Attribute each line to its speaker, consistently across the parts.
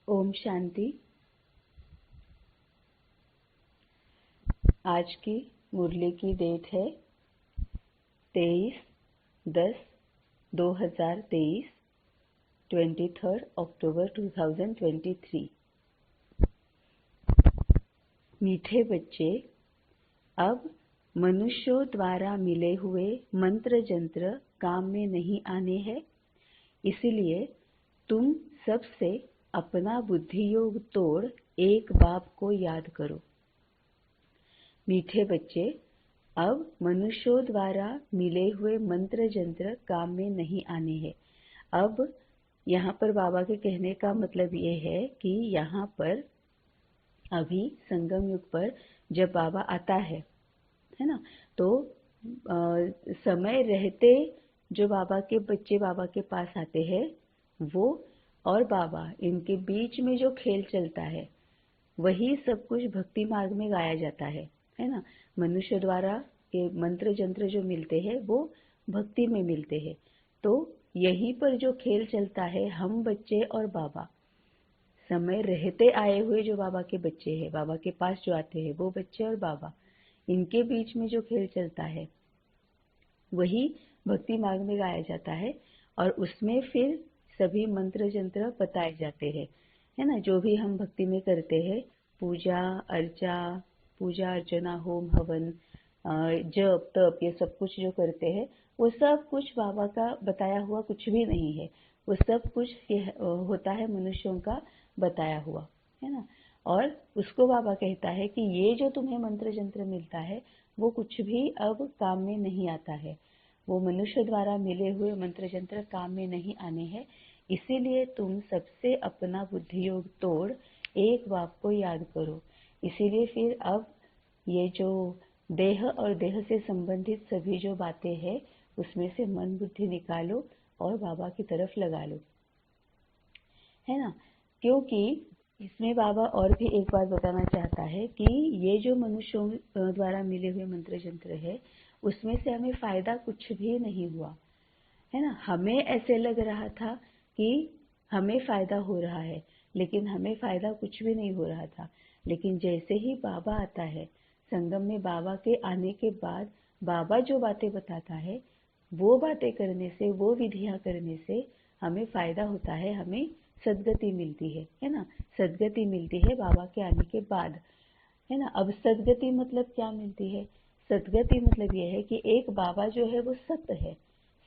Speaker 1: ओम शांति। आज की मुरली की डेट है 23/10/2023, 23 अक्टूबर 2023। मीठे बच्चे, अब मनुष्यों द्वारा मिले हुए मंत्र जंत्र काम में नहीं आने हैं, इसलिए तुम सबसे अपना बुद्धि योग तोड़ एक बाप को याद करो। मीठे बच्चे, अब मनुष्यों द्वारा मिले हुए मंत्र जंत्र काम में नहीं आने हैं। अब यहाँ पर बाबा के कहने का मतलब ये है कि यहाँ पर अभी संगम युग पर जब बाबा आता है ना, तो समय रहते जो बाबा के बच्चे बाबा के पास आते हैं, वो और बाबा इनके बीच में जो खेल चलता है वही सब कुछ भक्ति मार्ग में गाया जाता है ना। मनुष्य द्वारा ये मंत्र जंत्र जो मिलते हैं वो भक्ति में मिलते हैं। तो यहीं पर जो खेल चलता है, हम बच्चे और बाबा, समय रहते आए हुए जो बाबा के बच्चे हैं, बाबा के पास जो आते हैं वो बच्चे और बाबा, इनके बीच में जो खेल चलता है वही भक्ति मार्ग में गाया जाता है। और उसमें फिर सभी मंत्र जंत्र बताए जाते हैं, है ना। जो भी हम भक्ति में करते हैं, पूजा अर्चना, होम हवन, जप तप, ये सब कुछ जो करते हैं वो सब कुछ बाबा का बताया हुआ कुछ भी नहीं है। वो सब कुछ होता है मनुष्यों का बताया हुआ, है ना। और उसको बाबा कहता है कि ये जो तुम्हें मंत्र जंत्र मिलता है वो कुछ भी अब काम में नहीं आता है। वो मनुष्य द्वारा मिले हुए मंत्र जंत्र काम में नहीं आने हैं, इसीलिए तुम सबसे अपना बुद्धि योग तोड़ एक बाप को याद करो। इसीलिए फिर अब ये जो देह और देह से संबंधित सभी जो बातें हैं उसमें से मन बुद्धि निकालो और बाबा की तरफ लगा लो, है ना। क्योंकि इसमें बाबा और भी एक बात बताना चाहता है कि ये जो मनुष्यों द्वारा मिले हुए मंत्र जंत्र है उसमें से हमें फायदा कुछ भी नहीं हुआ, है ना। हमें ऐसे लग रहा था कि हमें फायदा हो रहा है, लेकिन हमें फायदा कुछ भी नहीं हो रहा था। लेकिन जैसे ही बाबा आता है, संगम में बाबा के आने के बाद बाबा जो बातें बताता है वो बातें करने से, वो विधियां करने से हमें फायदा होता है, हमें सद्गति मिलती है ना। सद्गति मिलती है बाबा के आने के बाद, है ना। अब सद्गति मतलब क्या मिलती है? सद्गति मतलब यह है कि एक बाबा जो है वो सत्य है।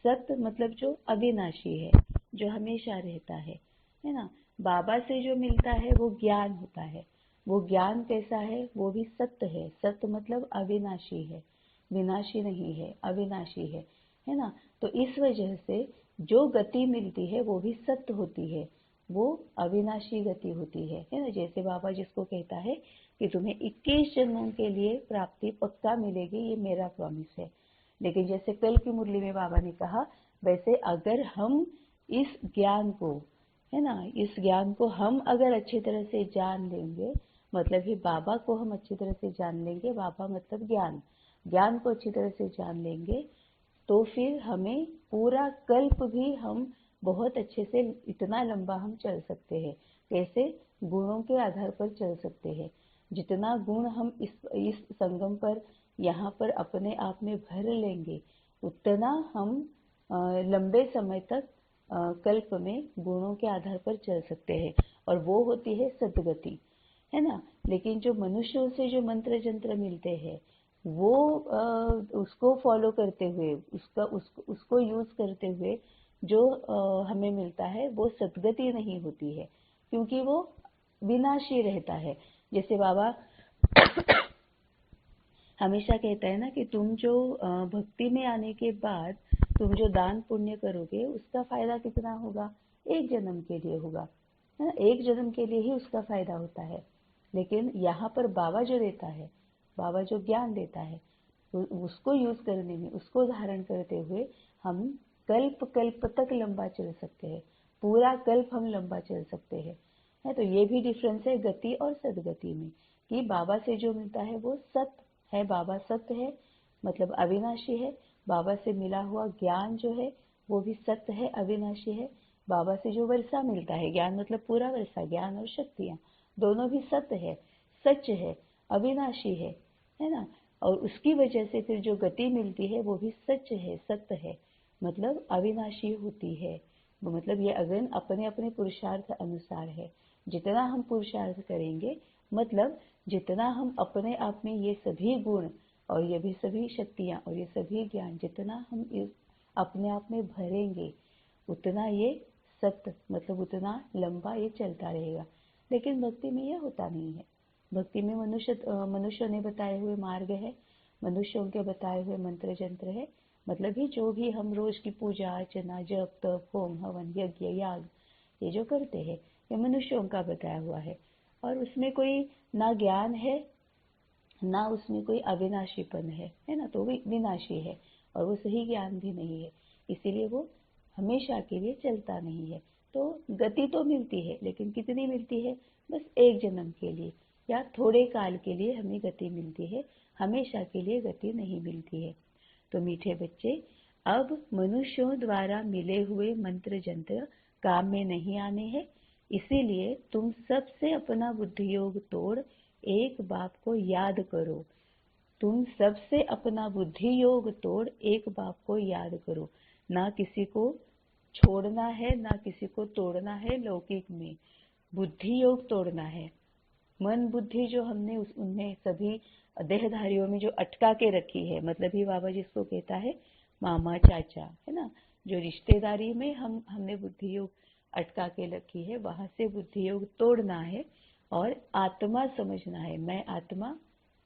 Speaker 1: सत्य मतलब जो अविनाशी है, जो हमेशा रहता है ना। बाबा से जो मिलता है वो ज्ञान होता है। वो ज्ञान कैसा है? वो भी सत्य है। सत्य मतलब अविनाशी है, विनाशी नहीं है, अविनाशी है ना। तो इस वजह से जो गति मिलती है वो भी सत्य होती है, वो अविनाशी गति होती है ना। जैसे बाबा जिसको कहता है कि तुम्हें 21 जन्मों के लिए प्राप्ति पक्का मिलेगी, ये मेरा प्रॉमिस है। लेकिन जैसे कल की मुरली में बाबा ने कहा, वैसे अगर हम इस ज्ञान को, है ना, इस ज्ञान को हम अगर अच्छी तरह से जान लेंगे, मतलब ही बाबा को हम अच्छी तरह से जान लेंगे, बाबा मतलब ज्ञान, ज्ञान को अच्छी तरह से जान लेंगे, तो फिर हमें पूरा कल्प भी हम बहुत अच्छे से, इतना लंबा हम चल सकते हैं। कैसे? गुणों के आधार पर चल सकते हैं। जितना गुण हम इस संगम पर यहाँ पर अपने आप में भर लेंगे, उतना हम लंबे समय तक कल्प में गुणों के आधार पर चल सकते हैं, और वो होती है सद्गति, है ना। लेकिन जो मनुष्यों से जो मंत्र जंत्र मिलते हैं वो उसको फॉलो करते हुए, उसको यूज करते हुए जो हमें मिलता है वो सद्गति नहीं होती है, क्योंकि वो विनाशी रहता है। जैसे बाबा हमेशा कहता है ना कि तुम जो भक्ति में आने के बाद तुम जो दान पुण्य करोगे उसका फायदा कितना होगा? एक जन्म के लिए होगा, है ना। एक जन्म के लिए ही उसका फायदा होता है। लेकिन यहाँ पर बाबा जो देता है, बाबा जो ज्ञान देता है, उसको यूज करने में, उसको धारण करते हुए हम कल्प कल्प तक लंबा चल सकते हैं, पूरा कल्प हम लंबा चल सकते हैं, है। तो ये भी डिफरेंस है गति और सदगति में, कि बाबा से जो मिलता है वो सत्य है, बाबा सत्य है, मतलब अविनाशी है। बाबा से मिला हुआ ज्ञान जो है वो भी सत्य है, अविनाशी है। बाबा से जो वर्षा मिलता है, ज्ञान मतलब पूरा वर्षा, ज्ञान और शक्तियाँ दोनों भी सत्य है, सच है, अविनाशी है ना। और उसकी वजह से फिर जो गति मिलती है वो भी सच है, सत्य है, मतलब अविनाशी होती है। वो मतलब ये अगेन अपने अपने पुरुषार्थ अनुसार है। जितना हम पुरुषार्थ करेंगे, मतलब जितना हम अपने आप में ये सभी गुण और ये भी सभी शक्तियाँ और ये सभी ज्ञान जितना हम इस अपने आप में भरेंगे, उतना ये सत्य मतलब उतना लंबा ये चलता रहेगा। लेकिन भक्ति में यह होता नहीं है। भक्ति में मनुष्य ने बताए हुए मार्ग है, मनुष्यों के बताए हुए मंत्र जंत्र है, मतलब ही जो भी हम रोज की पूजा अर्चना जप तप होम हवन यज्ञ याग ये जो करते हैं ये मनुष्यों का बताया हुआ है। और उसमें कोई ना ज्ञान है ना उसमें कोई अविनाशीपन है ना, तो वो विनाशी है और वो सही ज्ञान भी नहीं है, इसीलिए वो हमेशा के लिए चलता नहीं है। तो गति तो मिलती है, लेकिन कितनी मिलती है, बस एक जन्म के लिए या थोड़े काल के लिए हमें गति मिलती है, हमेशा के लिए गति नहीं मिलती है। तो मीठे बच्चे, अब मनुष्यों द्वारा मिले हुए मंत्र जंत्र काम में नहीं आने हैं, इसीलिए तुम सबसे अपना बुद्धि योग तोड़ एक बाप को याद करो। तुम सबसे अपना बुद्धि योग तोड़ एक बाप को याद करो। ना किसी को छोड़ना है ना किसी को तोड़ना है, लौकिक में बुद्धि योग तोड़ना है। मन बुद्धि जो हमने उनमें सभी देहधारियों में जो अटका के रखी है, मतलब ही बाबा जिसको कहता है मामा चाचा, है ना, जो रिश्तेदारी में हमने बुद्धि योग अटका के रखी है, वहां से बुद्धि योग तोड़ना है और आत्मा समझना है। मैं आत्मा,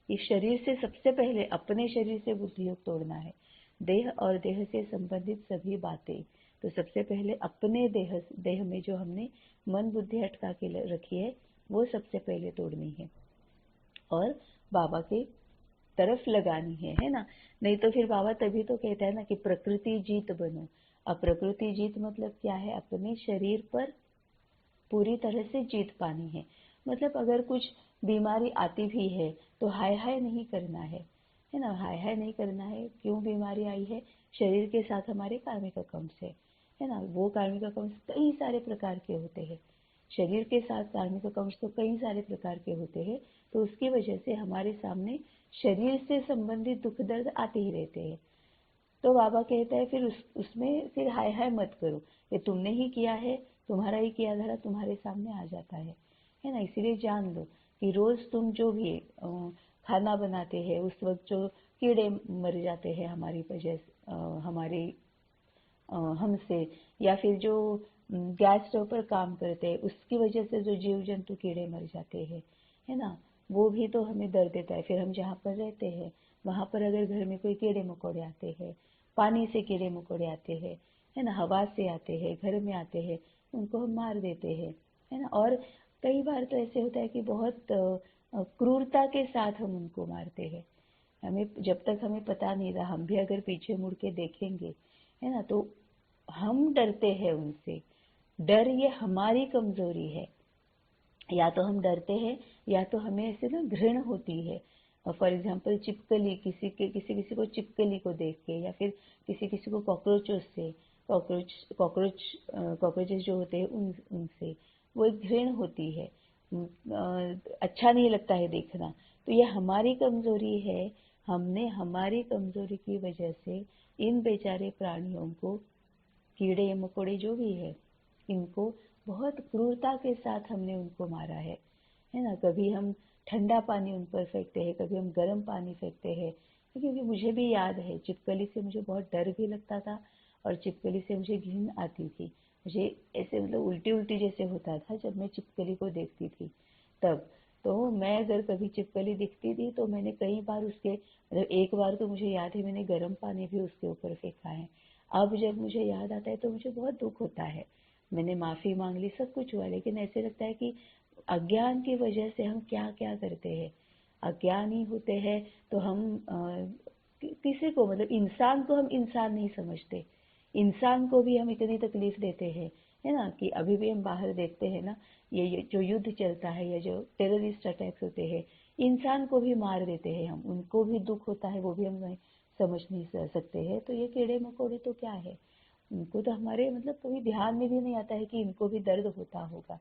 Speaker 1: इस शरीर से सबसे पहले अपने शरीर से बुद्धि योग तोड़ना है। देह और देह से संबंधित सभी बातें, तो सबसे पहले अपने देह में जो हमने मन बुद्धि अटका के रखी है वो सबसे पहले तोड़नी है और बाबा के तरफ लगानी है ना। नहीं तो फिर बाबा तभी तो कहता है ना कि प्रकृति जीत बनो। अब प्रकृति जीत मतलब क्या है, अपने शरीर पर पूरी तरह से जीत पानी मतलब अगर कुछ बीमारी आती भी है तो हाय हाय नहीं करना है ना, हाय हाय नहीं करना है। क्यों बीमारी आई है, शरीर के साथ हमारे कार्मिक अकाउंट्स है ना, वो कार्मिक अकाउंट्स कई सारे प्रकार के होते हैं, शरीर के साथ कार्मिक अकाउंट्स तो कई सारे प्रकार के होते हैं। तो उसकी वजह से हमारे सामने शरीर से संबंधित दुख दर्द आते ही रहते हैं। तो बाबा कहता है फिर उसमें फिर हाय हाय मत करो, ये तुमने ही किया है, तुम्हारा ही किया धरा तुम्हारे सामने आ जाता है ना। इसीलिए जान लो कि रोज तुम जो भी खाना बनाते हैं उस वक्त जो कीड़े मर जाते हैं हमारी वजह हमारे हमसे, या फिर जो गैस स्टोव पर काम करते हैं उसकी वजह से जो जीव जंतु कीड़े मर जाते हैं, है ना, वो भी तो हमें दर्द देता है। फिर हम जहाँ पर रहते हैं वहाँ पर अगर घर में कोई कीड़े मकोड़े आते हैं, पानी से कीड़े मकोड़े आते हैं, है ना, हवा से आते हैं, घर में आते हैं, उनको हम मार देते हैं, है ना। और कई बार तो ऐसे होता है कि बहुत क्रूरता के साथ हम उनको मारते हैं। हमें जब तक हमें पता नहीं रहा, हम भी अगर पीछे मुड़ के देखेंगे, है ना, तो हम डरते हैं उनसे। डर ये हमारी कमजोरी है, या तो हम डरते हैं या तो हमें ऐसे ना घृण होती है। फॉर एग्जाम्पल चिपकली, किसी को चिपकली को देख के, या फिर किसी को कॉकरोचों से, कॉकरोचेस जो होते हैं उनसे वो एक घृण होती है। अच्छा नहीं लगता है देखना। तो ये हमारी कमजोरी है, हमने हमारी कमजोरी की वजह से इन बेचारे प्राणियों को, कीड़े मकोड़े जो भी है, इनको बहुत क्रूरता के साथ हमने उनको मारा है ना। कभी हम ठंडा पानी उन पर फेंकते हैं, कभी हम गर्म पानी फेंकते हैं, क्योंकि मुझे भी याद है चिपकली से मुझे बहुत डर भी लगता था और चिपकली से मुझे घिन आती थी। मुझे ऐसे मतलब उल्टी उल्टी जैसे होता था जब मैं चिपकली को देखती थी तब। तो मैं अगर कभी चिपकली दिखती थी तो मैंने कई बार उसके मतलब एक बार तो मुझे याद है मैंने गर्म पानी भी उसके ऊपर फेंका है। अब जब मुझे याद आता है तो मुझे बहुत दुख होता है। मैंने माफी मांग ली, सब कुछ हुआ, लेकिन ऐसे लगता है कि अज्ञान की वजह से हम क्या क्या करते हैं। अज्ञानी होते हैं तो हम किसी को मतलब इंसान को हम इंसान नहीं समझते, इंसान को भी हम इतनी तकलीफ देते हैं, है ना, कि अभी भी हम बाहर देखते हैं ना, ये जो युद्ध चलता है या जो टेररिस्ट अटैक्स होते हैं, इंसान को भी मार देते हैं हम, उनको भी दुख होता है, वो भी हम समझ नहीं सकते हैं। तो ये कीड़े मकोड़े तो क्या है, इनको तो हमारे मतलब कभी ध्यान में भी नहीं आता है कि इनको भी दर्द होता होगा।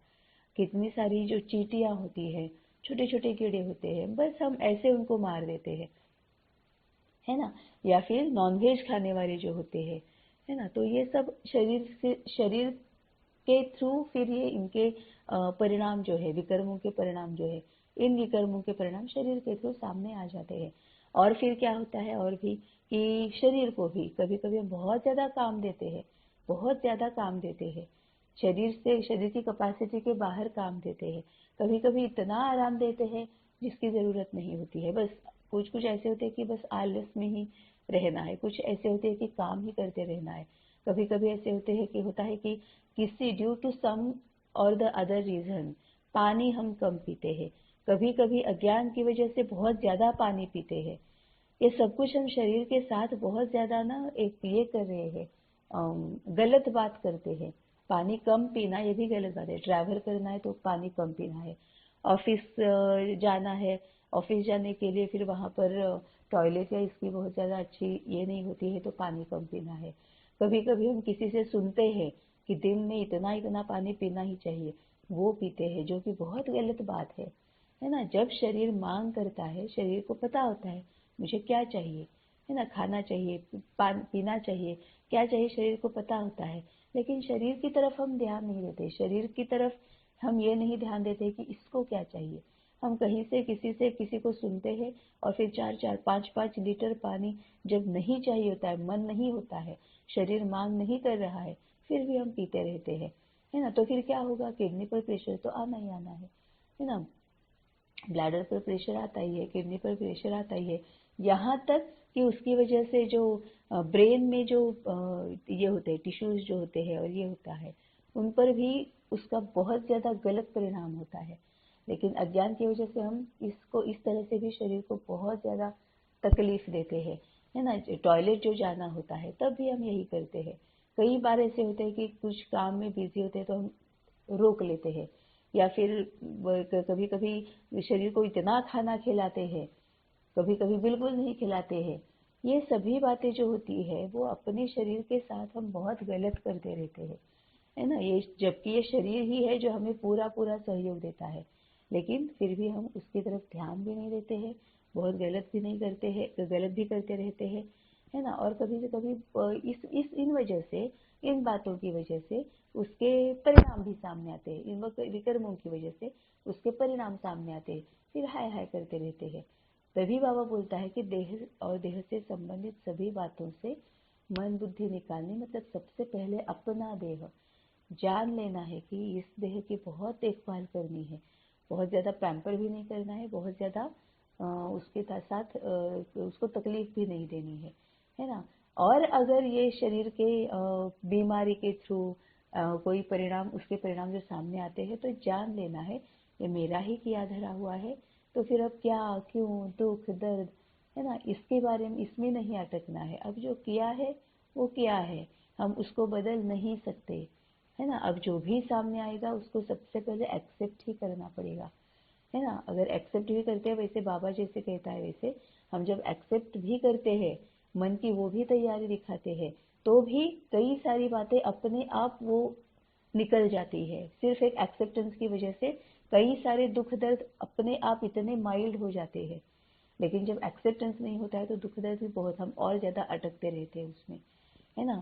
Speaker 1: कितनी सारी जो चींटियां होती है, छोटे छोटे कीड़े होते हैं, बस हम ऐसे उनको मार देते हैं, है ना। या फिर नॉनवेज खाने वाले जो होते हैं, है ना, तो ये सब शरीर के थ्रू फिर ये इनके परिणाम जो है, विकर्मों के परिणाम जो है, इन विकर्मों के परिणाम शरीर के थ्रू सामने आ जाते हैं। और फिर क्या होता है और भी कि शरीर को भी कभी कभी हम बहुत ज्यादा काम देते हैं, बहुत ज्यादा काम देते हैं, शरीर की कैपेसिटी के बाहर काम देते हैं। कभी कभी इतना आराम देते हैं जिसकी जरूरत नहीं होती है। बस कुछ कुछ ऐसे होते हैं कि बस आलस में ही रहना है, कुछ ऐसे होते हैं कि काम ही करते रहना है। कभी कभी ऐसे होता है कि किसी ड्यू टू सम और द अदर रीजन पानी हम कम पीते हैं, कभी कभी अज्ञान की वजह से बहुत ज्यादा पानी पीते हैं। ये सब कुछ हम शरीर के साथ बहुत ज्यादा ना एक ये कर रहे हैं, गलत बात करते हैं। पानी कम पीना ये भी गलत बात है। ट्रैवल करना है तो पानी कम पीना है, ऑफिस जाना है, ऑफिस जाने के लिए फिर वहां पर टॉयलेट या इसकी बहुत ज्यादा अच्छी ये नहीं होती है तो पानी कम पीना है। कभी कभी हम किसी से सुनते हैं कि दिन में इतना इतना पानी पीना ही चाहिए, वो पीते हैं, जो कि बहुत गलत बात है ना। जब शरीर मांग करता है, शरीर को पता होता है मुझे क्या चाहिए, है ना, खाना चाहिए, पीना चाहिए, क्या चाहिए, शरीर को पता होता है। लेकिन शरीर की तरफ हम ध्यान नहीं देते, शरीर की तरफ हम ये नहीं ध्यान देते कि इसको क्या चाहिए। हम कहीं से किसी को सुनते हैं और फिर 4-4 5-5 लीटर पानी जब नहीं चाहिए होता है, मन नहीं होता है, शरीर मांग नहीं कर रहा है, फिर भी हम पीते रहते हैं, है ना। तो फिर क्या होगा, किडनी पर प्रेशर तो आना ही आना है ना। ब्लैडर पर प्रेशर आता ही है, किडनी पर प्रेशर आता ही है। यहाँ तक कि उसकी वजह से जो ब्रेन में जो ये होते हैं टिश्यूज जो होते हैं और ये होता है, उन पर भी उसका बहुत ज्यादा गलत परिणाम होता है। लेकिन अज्ञान की वजह से हम इसको इस तरह से भी शरीर को बहुत ज्यादा तकलीफ देते हैं, है ना। टॉयलेट जो जाना होता है तब भी हम यही करते हैं। कई बार ऐसे होते हैं कि कुछ काम में बिजी होते हैं तो हम रोक लेते हैं, या फिर कभी कभी शरीर को इतना खाना खिलाते हैं, कभी कभी बिल्कुल नहीं खिलाते हैं। ये सभी बातें जो होती है वो अपने शरीर के साथ हम बहुत गलत करते रहते हैं, है ना। ये जबकि ये शरीर ही है जो हमें पूरा पूरा सहयोग देता है, लेकिन फिर भी हम उसकी तरफ ध्यान भी नहीं देते हैं, बहुत गलत भी नहीं करते हैं, गलत भी करते रहते हैं, है ना। और कभी से कभी इस इन वजह से, इन बातों की वजह से उसके परिणाम भी सामने आते हैं, इन विकर्मों की वजह से उसके परिणाम सामने आते हैं, फिर हाय हाय करते रहते हैं। तभी बाबा बोलता है कि देह और देह से संबंधित सभी बातों से मन बुद्धि निकालनी, मतलब सबसे पहले अपना देह जान लेना है कि इस देह की बहुत देखभाल करनी है, बहुत ज्यादा पैम्पर भी नहीं करना है, बहुत ज्यादा उसके साथ उसको तकलीफ भी नहीं देनी है ना। और अगर ये शरीर के बीमारी के थ्रू कोई परिणाम, उसके परिणाम जो सामने आते हैं, तो जान लेना है ये मेरा ही किया धरा हुआ है। तो फिर अब क्या, क्यों, दुख दर्द, है ना, इसके बारे में, इसमें नहीं अटकना है। अब जो किया है वो किया है, हम उसको बदल नहीं सकते, है ना। अब जो भी सामने आएगा उसको सबसे पहले एक्सेप्ट ही करना पड़ेगा, है ना। अगर एक्सेप्ट भी करते हैं, वैसे बाबा जैसे कहता है वैसे हम जब एक्सेप्ट भी करते हैं, मन की वो भी तैयारी दिखाते हैं, तो भी कई सारी बातें अपने आप वो निकल जाती है। सिर्फ एक एक्सेप्टेंस की वजह से कई सारे दुख दर्द अपने आप इतने माइल्ड हो जाते हैं। लेकिन जब एक्सेप्टेंस नहीं होता है तो दुख दर्द भी बहुत, हम और ज्यादा अटकते रहते हैं उसमें, है ना।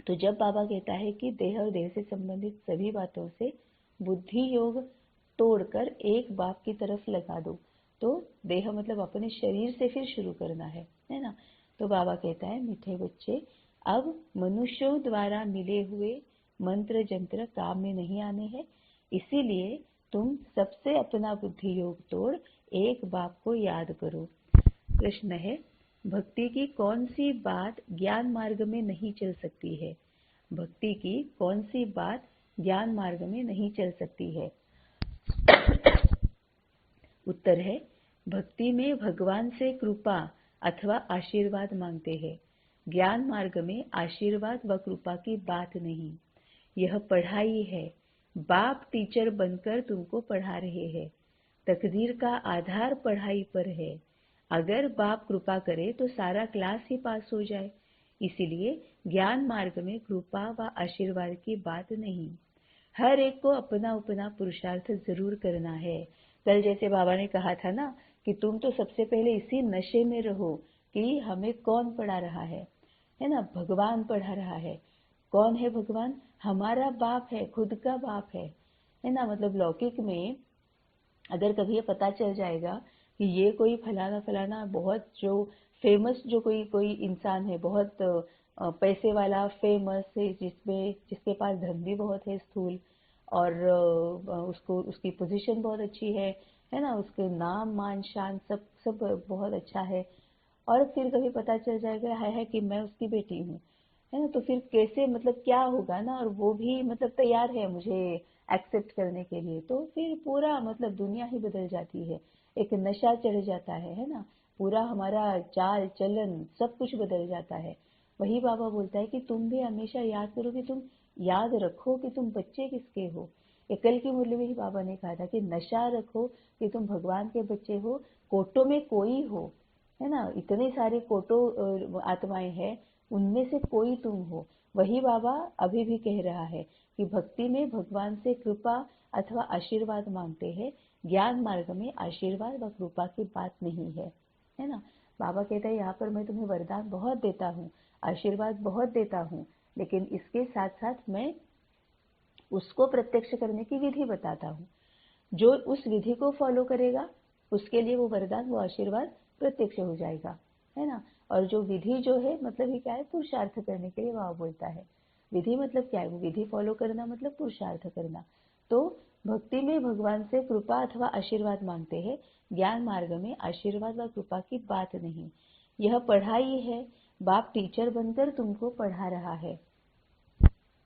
Speaker 1: तो जब बाबा कहता है कि देह और देह से संबंधित सभी बातों से बुद्धि योग तोड़कर एक बाप की तरफ लगा दो, तो देह मतलब अपने शरीर से फिर शुरू करना है ना। तो बाबा कहता है मीठे बच्चे, अब मनुष्यों द्वारा मिले हुए मंत्र जंत्र काम में नहीं आने हैं, इसीलिए तुम सबसे अपना बुद्धि योग तोड़ एक बाप को याद करो। प्रश्न है, भक्ति की कौन सी बात ज्ञान मार्ग में नहीं चल सकती है? भक्ति की कौन सी बात ज्ञान मार्ग में नहीं चल सकती है? उत्तर है, भक्ति में भगवान से कृपा अथवा आशीर्वाद मांगते हैं। ज्ञान मार्ग में आशीर्वाद व कृपा की बात नहीं, यह पढ़ाई है। बाप टीचर बनकर तुमको पढ़ा रहे हैं। तकदीर का आधार पढ़ाई पर है। अगर बाप कृपा करे तो सारा क्लास ही पास हो जाए, इसीलिए ज्ञान मार्ग में कृपा व आशीर्वाद की बात नहीं। हर एक को अपना अपना पुरुषार्थ जरूर करना है। कल जैसे बाबा ने कहा था ना कि तुम तो सबसे पहले इसी नशे में रहो कि हमें कौन पढ़ा रहा है ना, भगवान पढ़ा रहा है। कौन है भगवान? हमारा बाप है, खुद का बाप है ना। मतलब लौकिक में अगर कभी ये पता चल जाएगा कि ये कोई फलाना फलाना बहुत जो फेमस जो कोई कोई इंसान है, बहुत पैसे वाला फेमस है, जिसके पास धन भी बहुत है स्थूल, और उसको उसकी पोजीशन बहुत अच्छी है ना, उसके नाम मान शान सब सब बहुत अच्छा है, और फिर कभी पता चल जाएगा है कि मैं उसकी बेटी हूँ, है ना, तो फिर कैसे मतलब क्या होगा ना। और वो भी मतलब तैयार है मुझे एक्सेप्ट करने के लिए, तो फिर पूरा मतलब दुनिया ही बदल जाती है। एक नशा चढ़ जाता है ना, पूरा हमारा चाल चलन सब कुछ बदल जाता है। वही बाबा बोलता है कि तुम भी हमेशा याद करो कि तुम याद रखो कि तुम बच्चे किसके हो। ये कल की मुरली में ही बाबा ने कहा था कि नशा रखो कि तुम भगवान के बच्चे हो, कोटों में कोई हो, है ना, इतने सारे कोटो आत्माएं हैं, उनमें से कोई तुम हो। वही बाबा अभी भी कह रहा है कि भक्ति में भगवान से कृपा अथवा आशीर्वाद मांगते हैं, ज्ञान मार्ग में आशीर्वाद व कृपा की बात नहीं है ना। बाबा कहता है यहाँ पर मैं तुम्हें वरदान बहुत देता हूँ, आशीर्वाद बहुत देता हूँ, लेकिन इसके साथ साथ मैं उसको प्रत्यक्ष करने की विधि बताता हूँ। जो उस विधि को फॉलो करेगा उसके लिए वो वरदान वो आशीर्वाद प्रत्यक्ष हो जाएगा, है ना। और जो विधि जो है मतलब ये क्या है, पुरुषार्थ करने के लिए वह बोलता है। विधि मतलब क्या है, वो विधि फॉलो करना मतलब पुरुषार्थ करना। तो भक्ति में भगवान से कृपा अथवा आशीर्वाद मांगते हैं, ज्ञान मार्ग में आशीर्वाद व कृपा की बात नहीं। यह पढ़ाई है, बाप टीचर बनकर तुमको पढ़ा रहा है।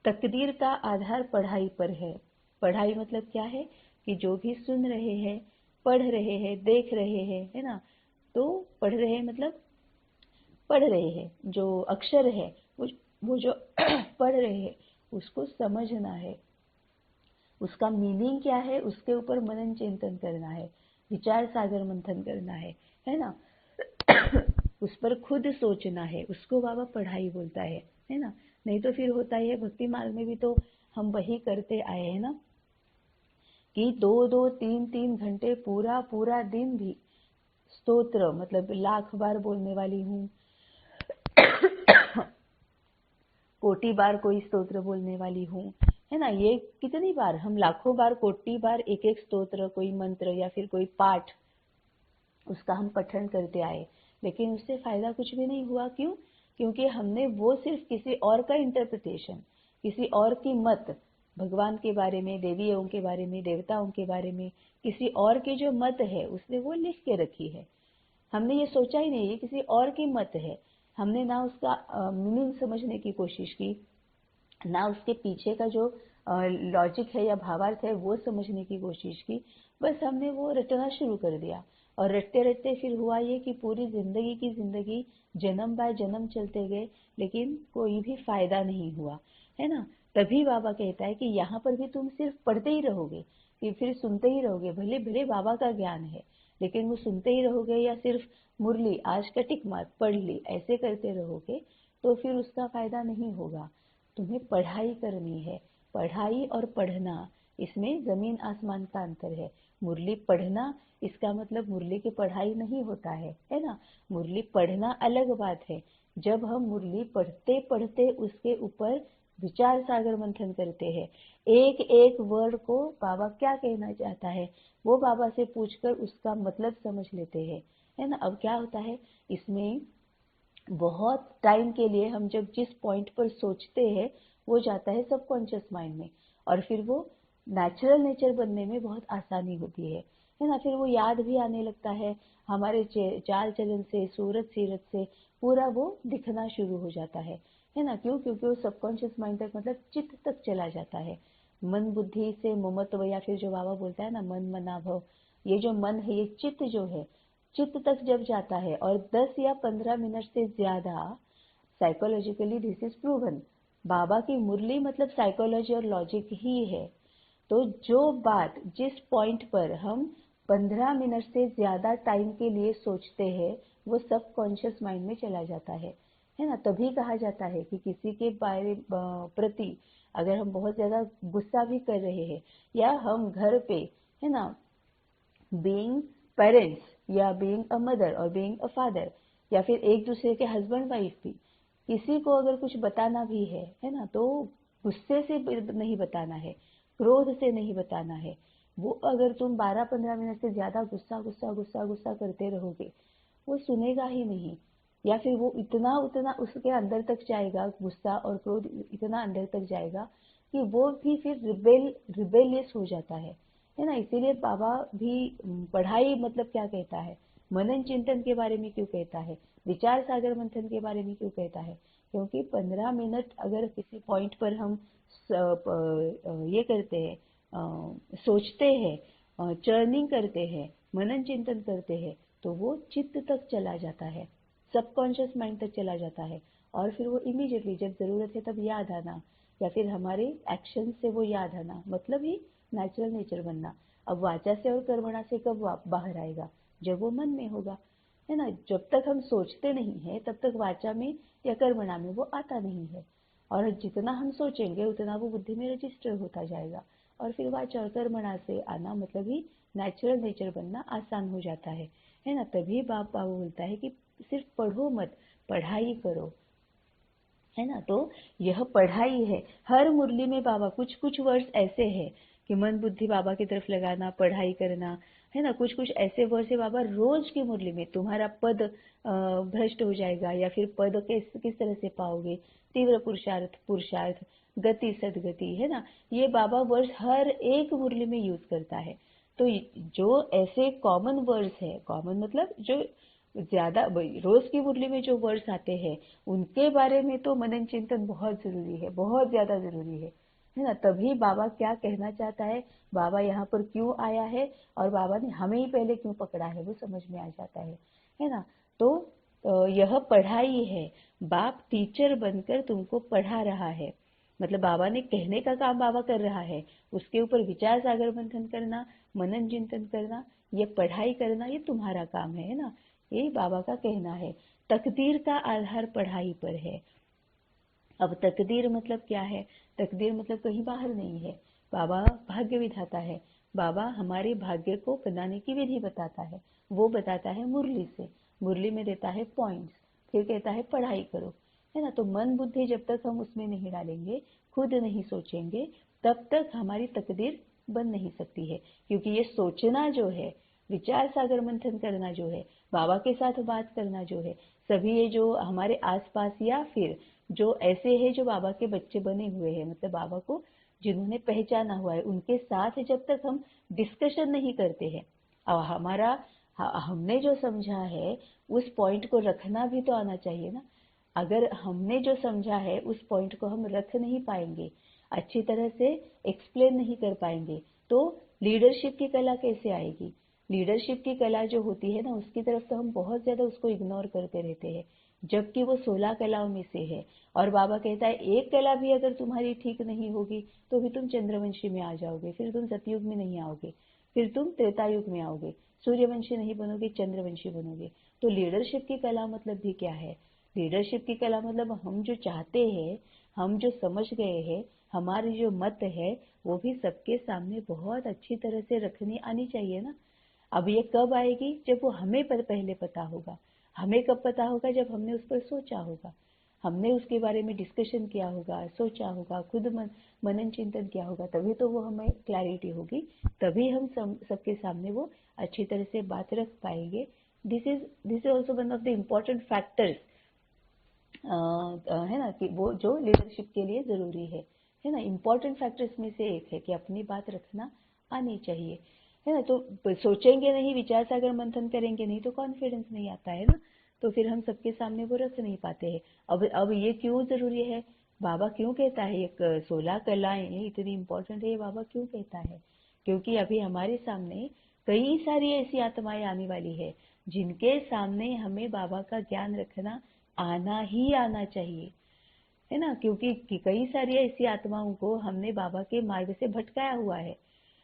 Speaker 1: तकदीर का आधार पढ़ाई पर है। पढ़ाई मतलब क्या है कि जो भी सुन रहे हैं, पढ़ रहे हैं, देख रहे हैं, है ना, तो पढ़ रहे हैं मतलब पढ़ रहे हैं, जो अक्षर है वो जो पढ़ रहे हैं उसको समझना है, उसका मीनिंग क्या है उसके ऊपर मनन चिंतन करना है, विचार सागर मंथन करना है ना। उस पर खुद सोचना है, उसको बाबा पढ़ाई बोलता है ना। नहीं तो फिर होता है भक्ति मार्ग में भी तो हम वही करते आए हैं ना कि 2-2 3-3 घंटे पूरा पूरा दिन भी स्तोत्र मतलब लाख बार बोलने वाली हूँ, कोटि बार कोई स्तोत्र बोलने वाली हूँ, है ना। ये कितनी बार हम लाखों बार कोटि बार एक एक स्तोत्र, कोई मंत्र या फिर कोई पाठ उसका हम पठन करते आए, लेकिन उससे फायदा कुछ भी नहीं हुआ। क्यों? क्योंकि हमने वो सिर्फ किसी और का इंटरप्रिटेशन, किसी और की मत, भगवान के बारे में, देवियों के बारे में, देवताओं के बारे में किसी और की जो मत है उसने वो लिख के रखी है। हमने ये सोचा ही नहीं ये किसी और की मत है। हमने ना उसका मीनिंग समझने की कोशिश की, ना उसके पीछे का जो लॉजिक है या भावार्थ है वो समझने की कोशिश की। बस हमने वो रटना शुरू कर दिया, और रटते रटते फिर हुआ ये कि पूरी जिंदगी की जिंदगी जन्म बाय जन्म चलते गए, लेकिन कोई भी फायदा नहीं हुआ, है ना। तभी बाबा कहता है कि यहाँ पर भी तुम सिर्फ पढ़ते ही रहोगे, कि फिर सुनते ही रहोगे, भले भले बाबा का ज्ञान है लेकिन वो सुनते ही रहोगे, या सिर्फ मुरली आज का टिक मार पढ़ ली ऐसे करते रहोगे, तो फिर उसका फायदा नहीं होगा। तुम्हें पढ़ाई करनी है। पढ़ाई और पढ़ना, इसमें जमीन आसमान का अंतर है। मुरली पढ़ना इसका मतलब मुरली की पढ़ाई नहीं होता है ना। मुरली पढ़ना अलग बात है। जब हम मुरली पढ़ते पढ़ते उसके ऊपर विचार सागर मंथन करते हैं, एक एक वर्ड को बाबा क्या कहना चाहता है वो बाबा से पूछकर उसका मतलब समझ लेते हैं, है ना। अब क्या होता है इसमें, बहुत टाइम के लिए हम जब जिस पॉइंट पर सोचते हैं वो जाता है सबकॉन्शियस माइंड में, और फिर वो नेचुरल नेचर बनने में बहुत आसानी होती है ना। फिर वो याद भी आने लगता है, हमारे चाल चलन से, सूरत सीरत से पूरा वो दिखना शुरू हो जाता है ना। क्यों? क्योंकि वो सबकॉन्शियस माइंड तक मतलब चित्त तक चला जाता है। मन बुद्धि से ममत्व, या फिर जो बाबा बोलता है ना मन मनाभव, ये जो मन है ये चित्त जो है, चित्त तक जब जाता है, और 10 या 15 मिनट से ज्यादा, साइकोलॉजिकली दिस इज प्रूवन, बाबा की मुरली मतलब साइकोलॉजी और लॉजिक ही है। तो जो बात जिस पॉइंट पर हम 15 मिनट से ज्यादा टाइम के लिए सोचते हैं वो सब कॉन्शियस माइंड में चला जाता है, है ना। तभी कहा जाता है कि किसी के बारे प्रति अगर हम बहुत ज्यादा गुस्सा भी कर रहे हैं, या हम घर पे, है ना, बीइंग पेरेंट्स या बीइंग अ मदर और बीइंग अ फादर, या फिर एक दूसरे के हस्बैंड वाइफ भी, किसी को अगर कुछ बताना भी है ना, तो गुस्से से नहीं बताना है, क्रोध से नहीं बताना है। वो अगर तुम 12-15 मिनट से ज्यादा गुस्सा गुस्सा गुस्सा गुस्सा करते रहोगे, वो सुनेगा ही नहीं, या फिर वो इतना उतना उसके अंदर तक जाएगा, गुस्सा और क्रोध इतना अंदर तक जाएगा कि वो भी फिर रिबेलियस हो जाता है ना। इसीलिए बाबा भी पढ़ाई मतलब क्या कहता है, मनन चिंतन के बारे में क्यों कहता है, विचार सागर मंथन के बारे में क्यों कहता है, क्योंकि 15 मिनट अगर किसी पॉइंट पर हम ये करते हैं, सोचते हैं, चर्निंग करते हैं, मनन चिंतन करते हैं, तो वो चित्त तक चला जाता है, सबकॉन्शियस माइंड तक चला जाता है, और फिर वो इमीडिएटली जब जरूरत है तब याद आना, या फिर हमारे एक्शन से वो याद आना, मतलब ही नेचुरल नेचर बनना। अब वाचा से और कर्मणा से कब बाहर आएगा, जब वो मन में होगा, है ना। जब तक हम सोचते नहीं है तब तक वाचा में या कर्मणा में वो आता नहीं है, और जितना हम सोचेंगे उतना वो बुद्धि में रजिस्टर होता जाएगा, और फिर वाचा और कर्मणा से आना मतलब ही नेचुरल नेचर बनना आसान हो जाता है ना। तभी बाबा बोलता है कि सिर्फ पढ़ो मत, पढ़ाई करो, है ना। तो यह पढ़ाई है। हर मुरली में बाबा कुछ कुछ वर्ड्स ऐसे हैं कि मन बुद्धि बाबा की तरफ लगाना, पढ़ाई करना, है ना। कुछ कुछ ऐसे वर्ड्स है बाबा रोज की मुरली में, तुम्हारा पद भ्रष्ट हो जाएगा, या फिर पद किस तरह से पाओगे, तीव्र पुरुषार्थ, पुरुषार्थ, गति सदगति, है ना। ये बाबा वर्ड्स हर एक मुरली में यूज करता है। तो जो ऐसे कॉमन वर्ड्स है, कॉमन मतलब जो ज्यादा रोज की मुरली में जो वर्ड्स आते हैं, उनके बारे में तो मनन चिंतन बहुत जरूरी है, बहुत ज्यादा जरूरी है ना। तभी बाबा क्या कहना चाहता है, बाबा यहाँ पर क्यों आया है, और बाबा ने हमें ही पहले क्यों पकड़ा है, वो समझ में आ जाता है ना। तो यह पढ़ाई है, बाप टीचर बनकर तुमको पढ़ा रहा है, मतलब बाबा ने कहने का काम बाबा कर रहा है, उसके ऊपर विचार सागर मंथन करना, मनन चिंतन करना, ये पढ़ाई करना, ये तुम्हारा काम है ना। ये बाबा का कहना है। तकदीर का आधार पढ़ाई पर है। अब तकदीर मतलब क्या है, तकदीर मतलब कहीं बाहर नहीं है, बाबा भाग्य विधाता है। बाबा हमारे भाग्य को बनाने की विधि बताता है, वो बताता है मुरली से, मुरली में देता है पॉइंट्स, फिर कहता है पढ़ाई करो, है ना। तो मन बुद्धि जब तक हम उसमें नहीं डालेंगे, खुद नहीं सोचेंगे, तब तक हमारी तकदीर बन नहीं सकती है। क्योंकि ये सोचना जो है, विचार सागर मंथन करना जो है, बाबा के साथ बात करना जो है, सभी ये जो हमारे आसपास या फिर जो ऐसे हैं जो बाबा के बच्चे बने हुए हैं, मतलब बाबा को जिन्होंने पहचाना हुआ है, उनके साथ जब तक हम डिस्कशन नहीं करते हैं, और हमने जो समझा है उस पॉइंट को रखना भी तो आना चाहिए ना। अगर हमने जो समझा है उस पॉइंट को हम रख नहीं पाएंगे, अच्छी तरह से एक्सप्लेन नहीं कर पाएंगे, तो लीडरशिप की कला कैसे आएगी। लीडरशिप की कला जो होती है ना, उसकी तरफ तो हम बहुत ज्यादा उसको इग्नोर करते रहते हैं, जबकि वो 16 कलाओं में से है। और बाबा कहता है एक कला भी अगर तुम्हारी ठीक नहीं होगी तो भी तुम चंद्रवंशी में आ जाओगे, फिर तुम सतयुग में नहीं आओगे, फिर तुम त्रेतायुग में आओगे, सूर्यवंशी नहीं बनोगे, चंद्रवंशी बनोगे। तो लीडरशिप की कला मतलब भी क्या है, लीडरशिप की कला मतलब हम जो चाहते हैं, हम जो समझ गए हैं, हमारी जो मत है, वो भी सबके सामने बहुत अच्छी तरह से रखनी आनी चाहिए ना। अब ये कब आएगी, जब वो हमें पहले पता होगा। हमें कब पता होगा, जब हमने उस पर सोचा होगा, हमने उसके बारे में डिस्कशन किया होगा, सोचा होगा, खुद मनन चिंतन किया होगा, तभी तो वो हमें क्लैरिटी होगी, तभी हम सबके सामने वो अच्छी तरह से बात रख पाएंगे। This is also one of the important factors, है ना, कि वो जो लीडरशिप के लिए जरूरी है ना। इम्पोर्टेंट फैक्टर्स में से एक है कि अपनी बात रखना आनी चाहिए, है ना। तो सोचेंगे नहीं, विचार सागर मंथन करेंगे नहीं, तो कॉन्फिडेंस नहीं आता है ना, तो फिर हम सबके सामने वो रख नहीं पाते हैं। अब ये क्यों जरूरी है, बाबा क्यों कहता है एक 16 कलाएं इतनी इंपॉर्टेंट है, ये बाबा क्यों कहता है, क्योंकि अभी हमारे सामने कई सारी ऐसी आत्माएं आने वाली है, जिनके सामने हमें बाबा का ज्ञान रखना आना ही आना चाहिए, है ना। क्योंकि कई सारी ऐसी आत्माओं को हमने बाबा के मार्ग से भटकाया हुआ है।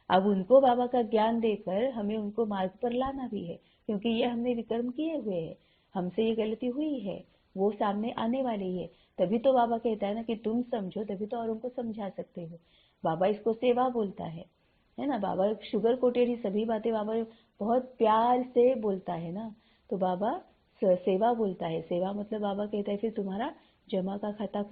Speaker 1: अब उनको बाबा का ज्ञान देकर हमें उनको मार्ग पर लाना भी है, क्योंकि ये हमने विकर्म किए हुए हैं, हमसे ये गलती हुई है, वो सामने आने वाले ही है। तभी तो बाबा कहता है ना कि तुम समझो, तभी तो औरों को समझा सकते हो। बाबा इसको सेवा बोलता है ना। बाबा शुगर कोटेड ही सभी बातें बाबा बहुत प्यार से बोलता है ना। तो बाबा सेवा बोलता है। सेवा मतलब बाबा कहता है फिर तुम्हारा जमा का खाता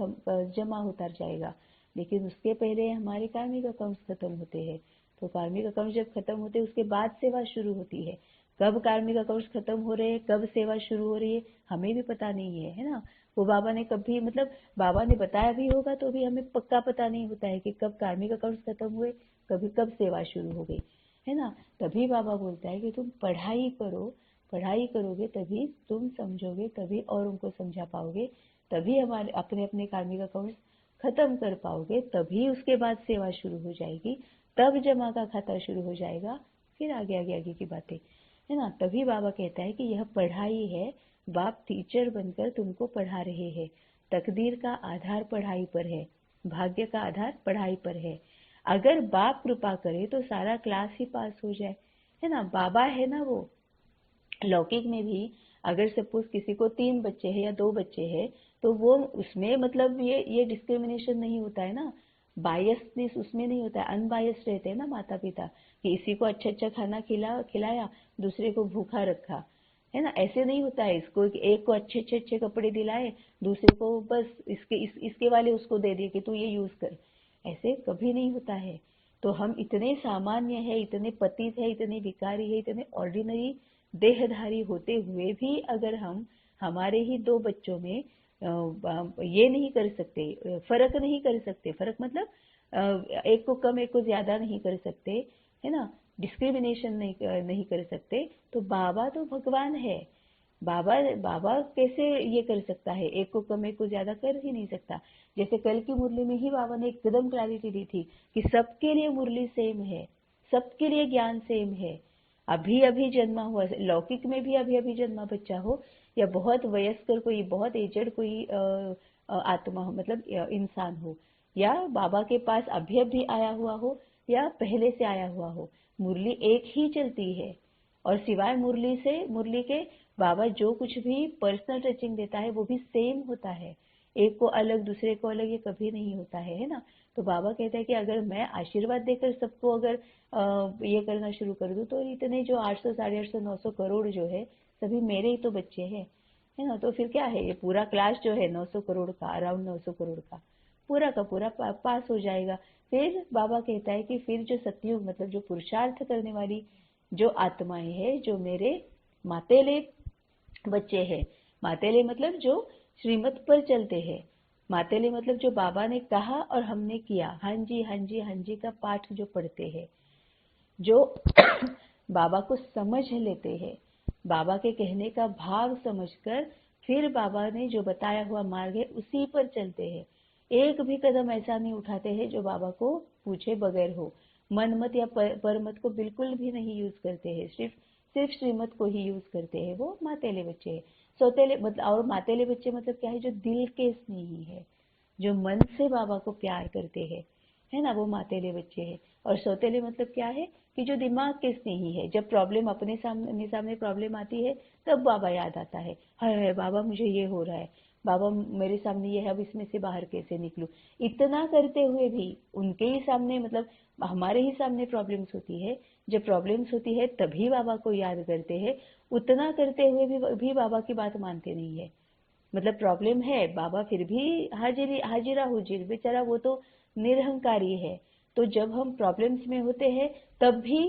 Speaker 1: जमा होता जाएगा, लेकिन उसके पहले हमारे कार्मिक अकाउंट्स खत्म होते हैं। तो कार्मिक अकाउंट्स जब खत्म होते हैं उसके बाद सेवा शुरू होती है। कब कार्मिक अकाउंट्स खत्म हो रहे हैं, कब सेवा शुरू हो रही है, हमें भी पता नहीं है ना। वो बाबा ने कभी मतलब बाबा ने बताया भी होगा तो भी हमें पक्का पता नहीं होता है कि कब कार्मिक अकाउंट्स खत्म हुए, कभी कब सेवा शुरू हो गई, है ना। तभी बाबा बोलता है कि तुम पढ़ाई करो, पढ़ाई करोगे तभी तुम समझोगे, तभी और उनको समझा पाओगे, तभी हमारे अपने अपने कार्मिक अकाउंट्स खत्म कर पाओगे, तभी उसके बाद सेवा शुरू हो जाएगी, तब जमा का खाता शुरू हो जाएगा, फिर आगे आगे आगे की बातें, है ना। तभी बाबा कहता है कि यह पढ़ाई है, बाप टीचर बनकर तुमको पढ़ा रहे हैं। तकदीर का आधार पढ़ाई पर है, भाग्य का आधार पढ़ाई पर है। अगर बाप कृपा करे तो सारा क्लास ही पास हो जाए, है ना। बाबा है ना वो। लौकिक में भी अगर सपोज किसी को 3 बच्चे हैं या 2 बच्चे हैं तो वो उसमें मतलब ये डिस्क्रिमिनेशन नहीं होता है ना, बायसनेस उसमें नहीं होता है, अनबायस्ड रहते हैं ना माता पिता कि इसी को अच्छा अच्छा खाना खिलाया, दूसरे को भूखा रखा, है ना। ऐसे नहीं होता है। इसको एक को अच्छे अच्छे अच्छे कपड़े दिलाए, दूसरे को बस इसके वाले उसको दे दिए कि तू ये यूज कर, ऐसे कभी नहीं होता है। तो हम इतने सामान्य है, इतने पतित है, इतने विकारी है, इतने ऑर्डिनरी देहधारी होते हुए भी अगर हम हमारे ही 2 बच्चों में ये नहीं कर सकते, फर्क नहीं कर सकते, फर्क मतलब एक को कम एक को ज्यादा नहीं कर सकते, है ना, डिस्क्रिमिनेशन नहीं कर सकते, तो बाबा तो भगवान है। बाबा बाबा कैसे ये कर सकता है, एक को कम एक को ज्यादा कर ही नहीं सकता। जैसे कल की मुरली में ही बाबा ने एकदम क्लैरिटी दी थी कि सबके लिए मुरली सेम है, सबके लिए ज्ञान सेम है। अभी अभी जन्मा हुआ, लौकिक में भी अभी अभी जन्मा बच्चा हो या बहुत वयस्कर कोई, बहुत एजड कोई आत्मा हो, मतलब इंसान हो, या बाबा के पास अभी अभी आया हुआ हो या पहले से आया हुआ हो, मुरली एक ही चलती है। और सिवाय मुरली के बाबा जो कुछ भी पर्सनल टचिंग देता है वो भी सेम होता है, एक को अलग दूसरे को अलग ये कभी नहीं होता है ना। तो बाबा कहता है कि अगर मैं आशीर्वाद देकर सबको अगर ये करना शुरू कर दूं तो इतने जो 800 850 900 करोड़ जो है सभी मेरे ही तो बच्चे हैं, है ना। तो फिर क्या है, ये पूरा क्लास जो है 900 करोड़ का, अराउंड 900 करोड़ का पूरा का पूरा पास हो जाएगा। फिर बाबा कहता है कि फिर जो सतयुग मतलब जो पुरुषार्थ करने वाली जो आत्माएं हैं, जो मेरे मातेले बच्चे हैं, मातेले मतलब जो श्रीमत पर चलते हैं, मातेले मतलब जो बाबा ने कहा और हमने किया, हाँ जी हाँ जी हाँ जी का पाठ जो पढ़ते हैं, जो बाबा को समझ लेते हैं, बाबा के कहने का भाव समझकर फिर बाबा ने जो बताया हुआ मार्ग है उसी पर चलते हैं। एक भी कदम ऐसा नहीं उठाते हैं जो बाबा को पूछे बगैर हो, मन मत या परमत को बिल्कुल भी नहीं यूज करते हैं, सिर्फ श्रीमत को ही यूज करते हैं। वो मातेले बच्चे हैं। सौतेले मतलब, और मातेले बच्चे मतलब क्या है, जो दिल के स्नेही है, जो मन से बाबा को प्यार करते हैं, है ना, वो मातेले बच्चे हैं। और सौतेले मतलब क्या है कि जो दिमाग के स्नेही है, जब प्रॉब्लम अपने सामने प्रॉब्लम आती है तब बाबा याद आता है, हाय बाबा मुझे ये हो रहा है, बाबा मेरे सामने ये है, अब इसमें से बाहर कैसे निकलूं। इतना करते हुए भी उनके ही सामने मतलब हमारे ही सामने प्रॉब्लम्स होती है, जब प्रॉब्लम्स होती है तभी बाबा को याद करते हैं। उतना करते हुए भी बाबा की बात मानते नहीं है। मतलब प्रॉब्लम है, बाबा फिर भी हाजिरा हुजूर, बेचारा वो तो निरहंकारी है। तो जब हम प्रॉब्लम्स में होते हैं तब भी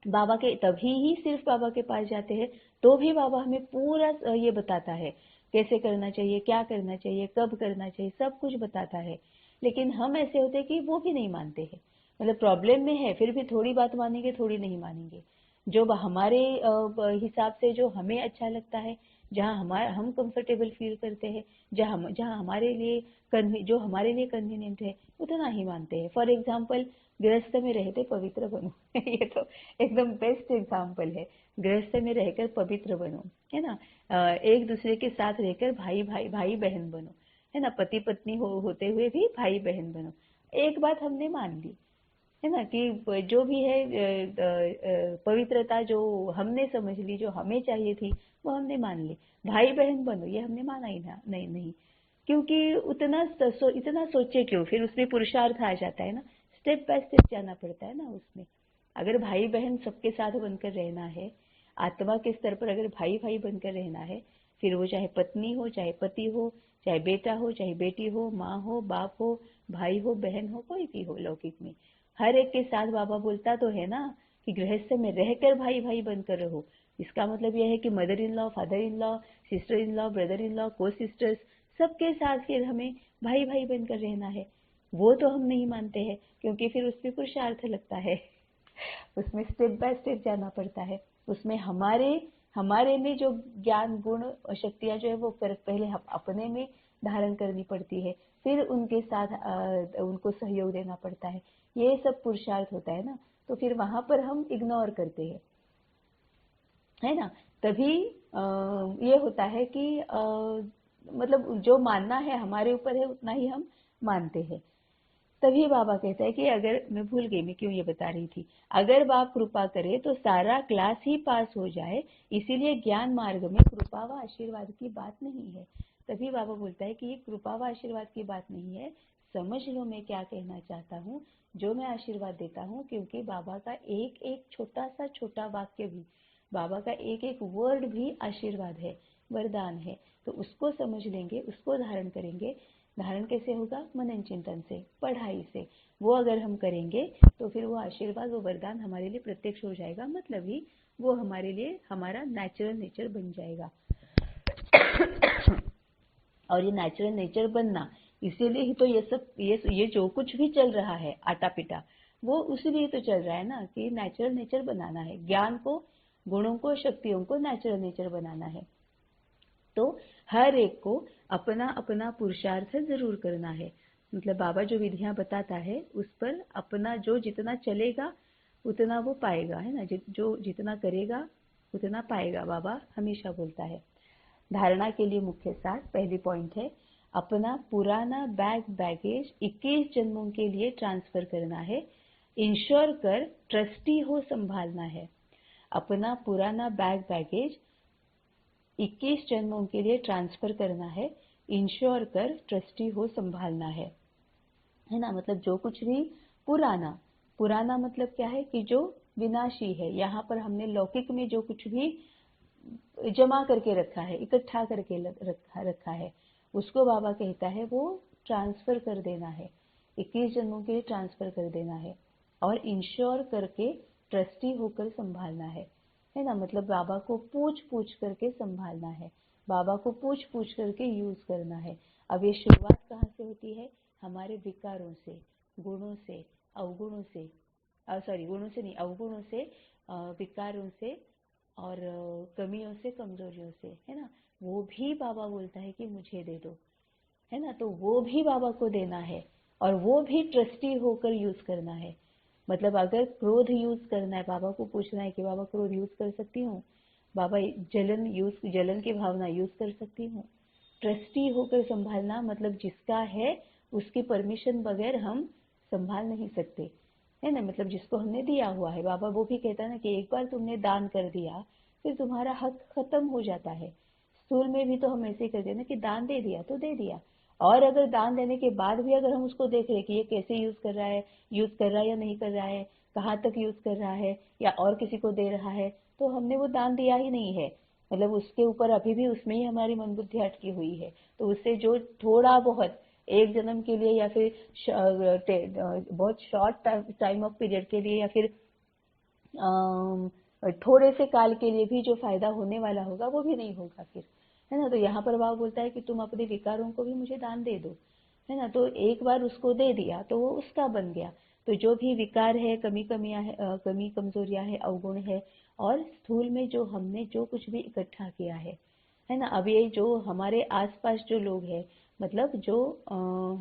Speaker 1: बाबा के, तभी ही सिर्फ बाबा के पास जाते हैं, तो भी बाबा हमें पूरा ये बताता है कैसे करना चाहिए, क्या करना चाहिए, कब करना चाहिए, सब कुछ बताता है। लेकिन हम ऐसे होते हैं कि वो भी नहीं मानते हैं, मतलब प्रॉब्लम में है फिर भी थोड़ी बात मानेंगे थोड़ी नहीं मानेंगे। जो हमारे हिसाब से जो हमें अच्छा लगता है, जहाँ हम कंफर्टेबल फील करते हैं, जहाँ हमारे लिए जो हमारे लिए कन्वीनियंट है उतना ही मानते हैं। फॉर एग्जाम्पल, गृहस्थ में रहते पवित्र बनो ये तो एकदम बेस्ट एग्जाम्पल है। गृहस्थ में रहकर पवित्र बनो, है ना। एक दूसरे के साथ रहकर भाई बहन बनो, है ना। पति पत्नी होते हुए भी भाई बहन बनो। एक बात हमने मान ली, है ना, कि जो भी है पवित्रता जो हमने समझ ली, जो हमें चाहिए थी वो हमने मान ली। भाई बहन बनो ये हमने माना ही ना, नहीं नहीं, क्योंकि इतना सोचे क्यों, फिर उसमें पुरुषार्थ आ जाता है ना, स्टेप बाय स्टेप जाना पड़ता है ना उसमें। अगर भाई बहन सबके साथ बनकर रहना है, आत्मा के स्तर पर अगर भाई भाई बनकर रहना है, फिर वो चाहे पत्नी हो, चाहे पति हो, चाहे बेटा हो, चाहे बेटी हो, माँ हो, बाप हो, भाई हो, बहन हो, कोई भी हो लौकिक में, हर एक के साथ बाबा बोलता तो है ना कि गृहस्थ में रहकर भाई भाई बनकर रहो। इसका मतलब यह है कि mother in law, father in law, sister in law, brother in law, को सिस्टर्स, सबके साथ फिर हमें भाई भाई बनकर रहना है। वो तो हम नहीं मानते हैं, क्योंकि फिर उसमें पुरुषार्थ लगता है, उसमें स्टेप बाय स्टेप जाना पड़ता है। उसमें हमारे हमारे में जो ज्ञान गुण और शक्तियां जो है वो पहले हम अपने में धारण करनी पड़ती है, फिर उनके साथ उनको सहयोग देना पड़ता है। ये सब पुरुषार्थ होता है ना, तो फिर वहां पर हम इग्नोर करते हैं, है ना। तभी ये होता है कि मतलब जो मानना है हमारे ऊपर है उतना ही हम मानते हैं। तभी बाबा कहता है कि अगर, मैं भूल गई मैं क्यों ये बता रही थी, अगर बाप कृपा करे तो सारा क्लास ही पास हो जाए, इसीलिए ज्ञान मार्ग में कृपा व आशीर्वाद की बात नहीं है। तभी बाबा बोलता है कि ये कृपा व आशीर्वाद की बात नहीं है, समझ लो मैं क्या कहना चाहता हूँ, जो मैं आशीर्वाद देता हूँ, क्योंकि बाबा का एक एक छोटा सा छोटा वाक्य भी, बाबा का एक एक वर्ड भी आशीर्वाद है, वरदान है। तो उसको समझ लेंगे, उसको धारण करेंगे। धारण कैसे होगा? मनन चिंतन से, पढ़ाई से। वो अगर हम करेंगे तो फिर वो आशीर्वाद, वो वरदान हमारे लिए प्रत्यक्ष हो जाएगा, मतलब ही वो हमारे लिए हमारा नेचुरल नेचर बन जाएगा। और ये नेचुरल नेचर बनना, इसीलिए ही तो ये सब, ये जो कुछ भी चल रहा है आटा पिटा, वो उसीलिए तो चल रहा है ना, कि नेचुरल नेचर बनाना है, ज्ञान को, गुणों को, शक्तियों को नेचुरल नेचर बनाना है। तो हर एक को अपना अपना पुरुषार्थ जरूर करना है। मतलब बाबा जो विधियां बताता है उस पर अपना जो जितना चलेगा उतना वो पाएगा, है ना, जो जितना करेगा उतना पाएगा, बाबा हमेशा बोलता है। धारणा के लिए मुख्य सार, पहली पॉइंट है, अपना पुराना बैगेज 21 जन्मों के लिए ट्रांसफर करना है, इंश्योर कर ट्रस्टी हो संभालना है। अपना पुराना बैगेज 21 जन्मों के लिए ट्रांसफर करना है, इंश्योर कर ट्रस्टी हो संभालना है ना। मतलब जो कुछ भी पुराना, पुराना मतलब क्या है कि जो विनाशी है, यहाँ पर हमने लौकिक में जो कुछ भी जमा करके रखा है, इकट्ठा करके रखा है, उसको बाबा कहता है वो ट्रांसफर कर देना है, 21 जन्मों के लिए ट्रांसफर कर देना है, और इंश्योर करके ट्रस्टी होकर संभालना है ना। मतलब बाबा को पूछ पूछ करके संभालना है, बाबा को पूछ पूछ करके यूज करना है। अब ये शुरुआत कहाँ से होती है? हमारे विकारों से, गुणों से, अवगुणों से, सॉरी गुणों से नहीं, अवगुणों से, विकारों से, और कमियों से, कमजोरियों से, है ना। वो भी बाबा बोलता है कि मुझे दे दो, है ना। तो वो भी बाबा को देना है, और वो भी ट्रस्टी होकर यूज करना है। मतलब अगर क्रोध यूज करना है, बाबा को पूछना है कि बाबा क्रोध यूज कर सकती हूँ, बाबा जलन की भावना यूज कर सकती हूँ। ट्रस्टी होकर संभालना मतलब जिसका है उसकी परमिशन बगैर हम संभाल नहीं सकते, है ना। मतलब जिसको हमने दिया हुआ है, बाबा वो भी कहता है ना कि एक बार तुमने दान कर दिया फिर तुम्हारा हक खत्म हो जाता है। स्थूल में भी तो हम ऐसे ही करते हैं ना कि दान दे दिया तो दे दिया, और अगर दान देने के बाद भी अगर हम उसको देख रहे कि ये कैसे यूज कर रहा है या नहीं कर रहा है, कहाँ तक यूज कर रहा है, या और किसी को दे रहा है, तो हमने वो दान दिया ही नहीं है। मतलब उसके ऊपर अभी भी उसमें ही हमारी मन बुद्धि अटकी हुई है। तो उससे जो थोड़ा बहुत एक जन्म के लिए, या फिर बहुत शॉर्ट टाइम ऑफ पीरियड के लिए, या फिर थोड़े से काल के लिए भी जो फायदा होने वाला होगा वो भी नहीं होगा फिर, है ना। तो यहाँ पर बाबा बोलता है कि तुम अपने विकारों को भी मुझे दान दे दो, है ना। तो एक बार उसको दे दिया तो वो उसका बन गया। तो जो भी विकार है, कमियां है, कमी कमजोरियां है, अवगुण है, और स्थूल में जो हमने जो कुछ भी इकट्ठा किया है ना। अब ये जो हमारे आसपास जो लोग हैं, मतलब जो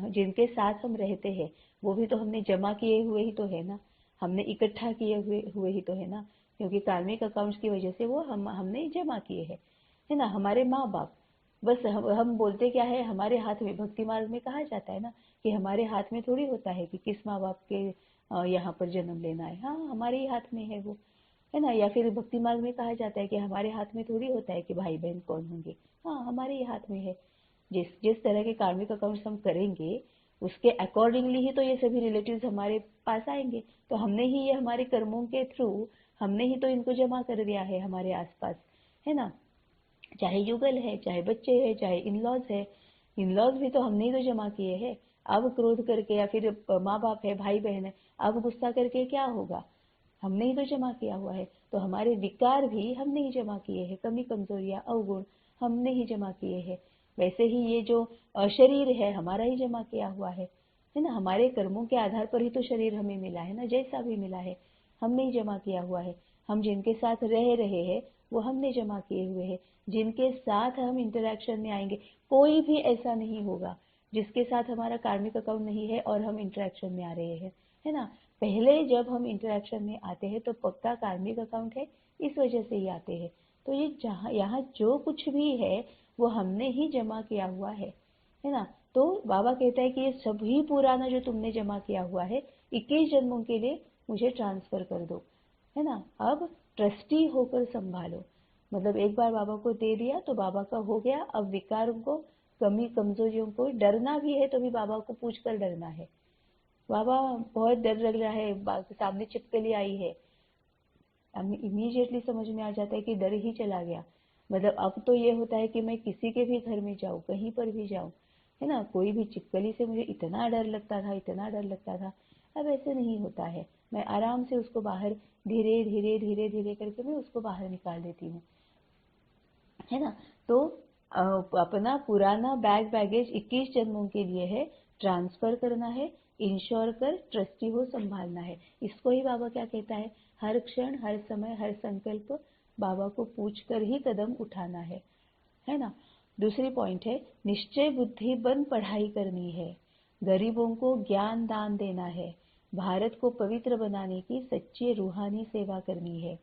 Speaker 1: जिनके साथ हम रहते हैं, वो भी तो हमने जमा किए हुए ही तो है ना, हमने इकट्ठा किए हुए ही तो है ना, क्योंकि कार्मिक अकाउंट्स की वजह से वो हमने जमा किए हैं, है ना। हमारे माँ बाप, बस हम बोलते क्या है, हमारे हाथ में, भक्ति मार्ग में कहा जाता है ना कि हमारे हाथ में थोड़ी होता है कि किस माँ बाप के यहाँ पर जन्म लेना है, हाँ हमारे ही हाथ में है वो, है ना। या फिर भक्ति मार्ग में कहा जाता है कि हमारे हाथ में थोड़ी होता है कि भाई बहन कौन होंगे, हाँ हमारे ही हाथ में है। जिस जिस तरह के कार्मिक अकाउंट्स हम करेंगे उसके अकॉर्डिंगली ही तो ये सभी रिलेटिव्स हमारे पास आएंगे। तो हमने ही ये हमारे कर्मों के थ्रू हमने ही तो इनको जमा कर दिया है हमारे आसपास, है ना। चाहे युगल है, चाहे बच्चे है, चाहे इनलॉज है, इनलॉज भी तो हमने ही तो जमा किए हैं। अब क्रोध करके या फिर माँ बाप है, भाई बहन है, अब गुस्सा करके क्या होगा, हमने ही तो जमा किया हुआ है। तो हमारे विकार भी हमने ही जमा किए हैं, कमी कमजोरियां अवगुण हमने ही जमा किए हैं। वैसे ही ये जो शरीर है हमारा ही जमा किया हुआ है ना। हमारे कर्मों के आधार पर ही तो शरीर हमें मिला है ना, जैसा भी मिला है हमने ही जमा किया हुआ है। हम जिनके साथ रह रहे हैं वो हमने जमा किए हुए हैं। जिनके साथ हम इंटरेक्शन में आएंगे, कोई भी ऐसा नहीं होगा जिसके साथ हमारा कार्मिक अकाउंट नहीं है और हम इंटरेक्शन में आ रहे हैं, है ना। पहले जब हम इंटरेक्शन में आते हैं तो पक्का कार्मिक अकाउंट है, इस वजह से ही आते हैं। तो ये जहाँ यहाँ जो कुछ भी है वो हमने ही जमा किया हुआ है ना। तो बाबा कहता है कि ये सभी पुराना जो तुमने जमा किया हुआ है 21 जन्मों के लिए मुझे ट्रांसफर कर दो, है ना। अब ट्रस्टी होकर संभालो, मतलब एक बार बाबा को दे दिया तो बाबा का हो गया। अब विकारों को, कमी कमजोरियों को, डरना भी है तो भी बाबा को पूछ कर डरना है। बाबा बहुत डर लग रहा है, सामने छिपकली आई है, हमें इमीडिएटली समझ में आ जाता है कि डर ही चला गया। मतलब अब तो ये होता है कि मैं किसी के भी घर में जाऊं, कहीं पर भी जाऊं, है ना, कोई भी छिपकली से मुझे इतना डर लगता था, इतना डर लगता था, अब ऐसे नहीं होता है। मैं आराम से उसको बाहर धीरे धीरे धीरे धीरे करके मैं उसको बाहर निकाल देती हूँ, है ना। तो अपना पुराना बैगेज 21 जन्मों के लिए है, ट्रांसफर करना है, इंश्योर कर ट्रस्टी हो संभालना है। इसको ही बाबा क्या कहता है, हर क्षण हर समय हर संकल्प बाबा को पूछ कर ही कदम उठाना है ना। दूसरी पॉइंट है, निश्चय बुद्धि बन पढ़ाई करनी है, गरीबों को ज्ञान दान देना है, भारत को पवित्र बनाने की सच्ची रूहानी सेवा करनी है।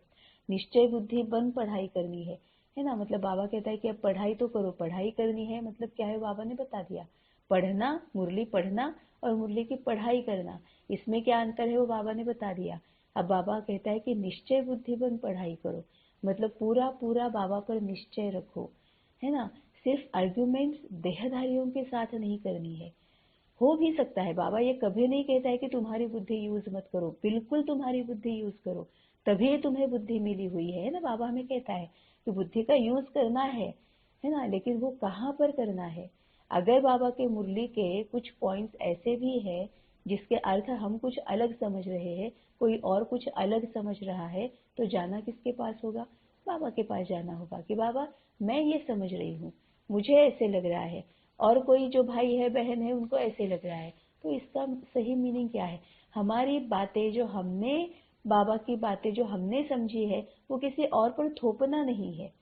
Speaker 1: निश्चय बुद्धि बन पढ़ाई करनी है ना। मतलब बाबा कहता है कि अब पढ़ाई तो करो, पढ़ाई करनी है मतलब क्या है बाबा ने बता दिया। पढ़ना, मुरली पढ़ना और मुरली की पढ़ाई करना, इसमें क्या अंतर है वो बाबा ने बता दिया। अब बाबा कहता है कि निश्चय बुद्धि बन पढ़ाई करो, मतलब पूरा पूरा बाबा पर निश्चय रखो, है ना। सिर्फ आर्ग्यूमेंट्स देहधारियों के साथ नहीं करनी है। हो भी सकता है, बाबा ये कभी नहीं कहता है कि तुम्हारी बुद्धि यूज मत करो, बिल्कुल तुम्हारी बुद्धि यूज करो, तभी तुम्हें बुद्धि मिली हुई है ना। बाबा हमें कहता है कि बुद्धि का यूज करना है ना, लेकिन वो कहाँ पर करना है। अगर बाबा के मुरली के कुछ पॉइंट्स ऐसे भी है जिसके अर्थ हम कुछ अलग समझ रहे हैं, कोई और कुछ अलग समझ रहा है, तो जाना किसके पास होगा, बाबा के पास जाना होगा कि बाबा मैं ये समझ रही हूँ, मुझे ऐसे लग रहा है, और कोई जो भाई है बहन है उनको ऐसे लग रहा है, तो इसका सही मीनिंग क्या है। हमारी बातें जो हमने, बाबा की बातें जो हमने समझी है वो किसी और पर थोपना नहीं है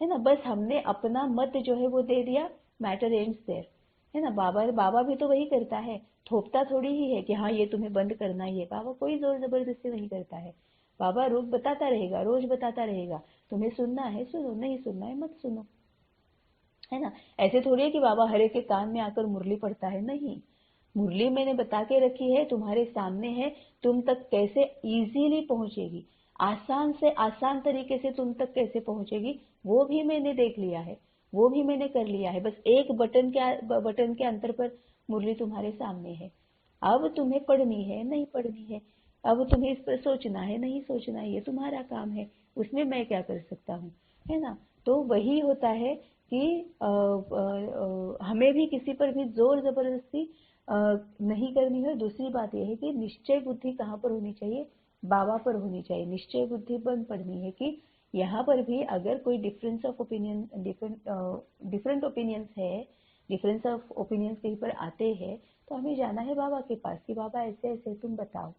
Speaker 1: ना। बस हमने अपना मत जो है वो दे दिया, मैटर एंड्स देयर, है ना। बाबा बाबा भी तो वही करता है, थोपता थोड़ी ही है कि हाँ ये तुम्हें बंद करना ही है। बाबा कोई जोर जबरदस्ती नहीं करता है, बाबा रोज बताता रहेगा, रोज बताता रहेगा, तुम्हें सुनना है सुनो, नहीं सुनना है मत सुनो, है ना। ऐसे थोड़ी है कि बाबा हरे के कान में आकर मुरली पढ़ता है, नहीं। मुरली मैंने बता के रखी है, तुम्हारे सामने है, तुम तक कैसे इजीली पहुंचेगी, आसान से आसान तरीके से तुम तक कैसे पहुंचेगी वो भी मैंने देख लिया है, वो भी मैंने कर लिया है। बस एक बटन के अंतर पर मुरली तुम्हारे सामने है। अब तुम्हें पढ़नी है नहीं पढ़नी है, अब तुम्हें इस पर सोचना है नहीं सोचना है, ये तुम्हारा काम है, उसमें मैं क्या कर सकता हूँ, है ना। तो वही होता है कि हमें भी किसी पर भी जोर जबरदस्ती नहीं करनी है। दूसरी बात यह है कि निश्चय बुद्धि कहाँ पर होनी चाहिए, बाबा पर होनी चाहिए। निश्चय बुद्धि बंद पड़नी है कि यहाँ पर भी अगर कोई difference of opinion, different opinions है, डिफरेंस ऑफ ओपिनियंस कहीं पर आते हैं तो हमें जाना है बाबा के पास कि बाबा ऐसे ऐसे तुम बताओ,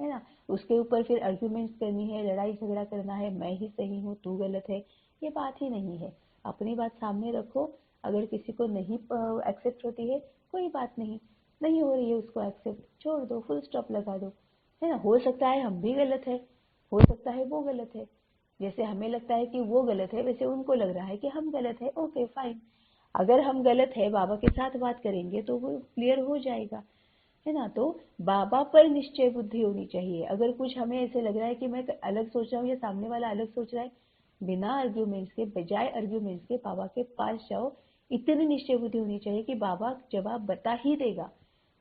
Speaker 1: है ना। उसके ऊपर फिर आर्ग्यूमेंट्स करनी है, लड़ाई झगड़ा करना है, मैं ही सही हूँ तू गलत है, ये बात ही नहीं है। अपनी बात सामने रखो, अगर किसी को नहीं एक्सेप्ट होती है कोई बात नहीं, नहीं हो रही है उसको एक्सेप्ट, छोड़ दो, फुल स्टॉप लगा दो, है ना। हो सकता है हम भी गलत है, हो सकता है वो गलत है, जैसे हमें लगता है कि वो गलत है वैसे उनको लग रहा है कि हम गलत है, ओके फाइन। अगर हम गलत है बाबा के साथ बात करेंगे तो वो क्लियर हो जाएगा, है ना। तो बाबा पर निश्चय बुद्धि होनी चाहिए। अगर कुछ हमें ऐसे लग रहा है कि मैं अलग सोच रहा हूँ या सामने वाला अलग सोच रहा है, बिना आर्ग्यूमेंट्स के, बजाय आर्ग्यूमेंट्स के बाबा के पास जाओ। इतनी निश्चय बुद्धि होनी चाहिए कि बाबा जवाब बता ही देगा,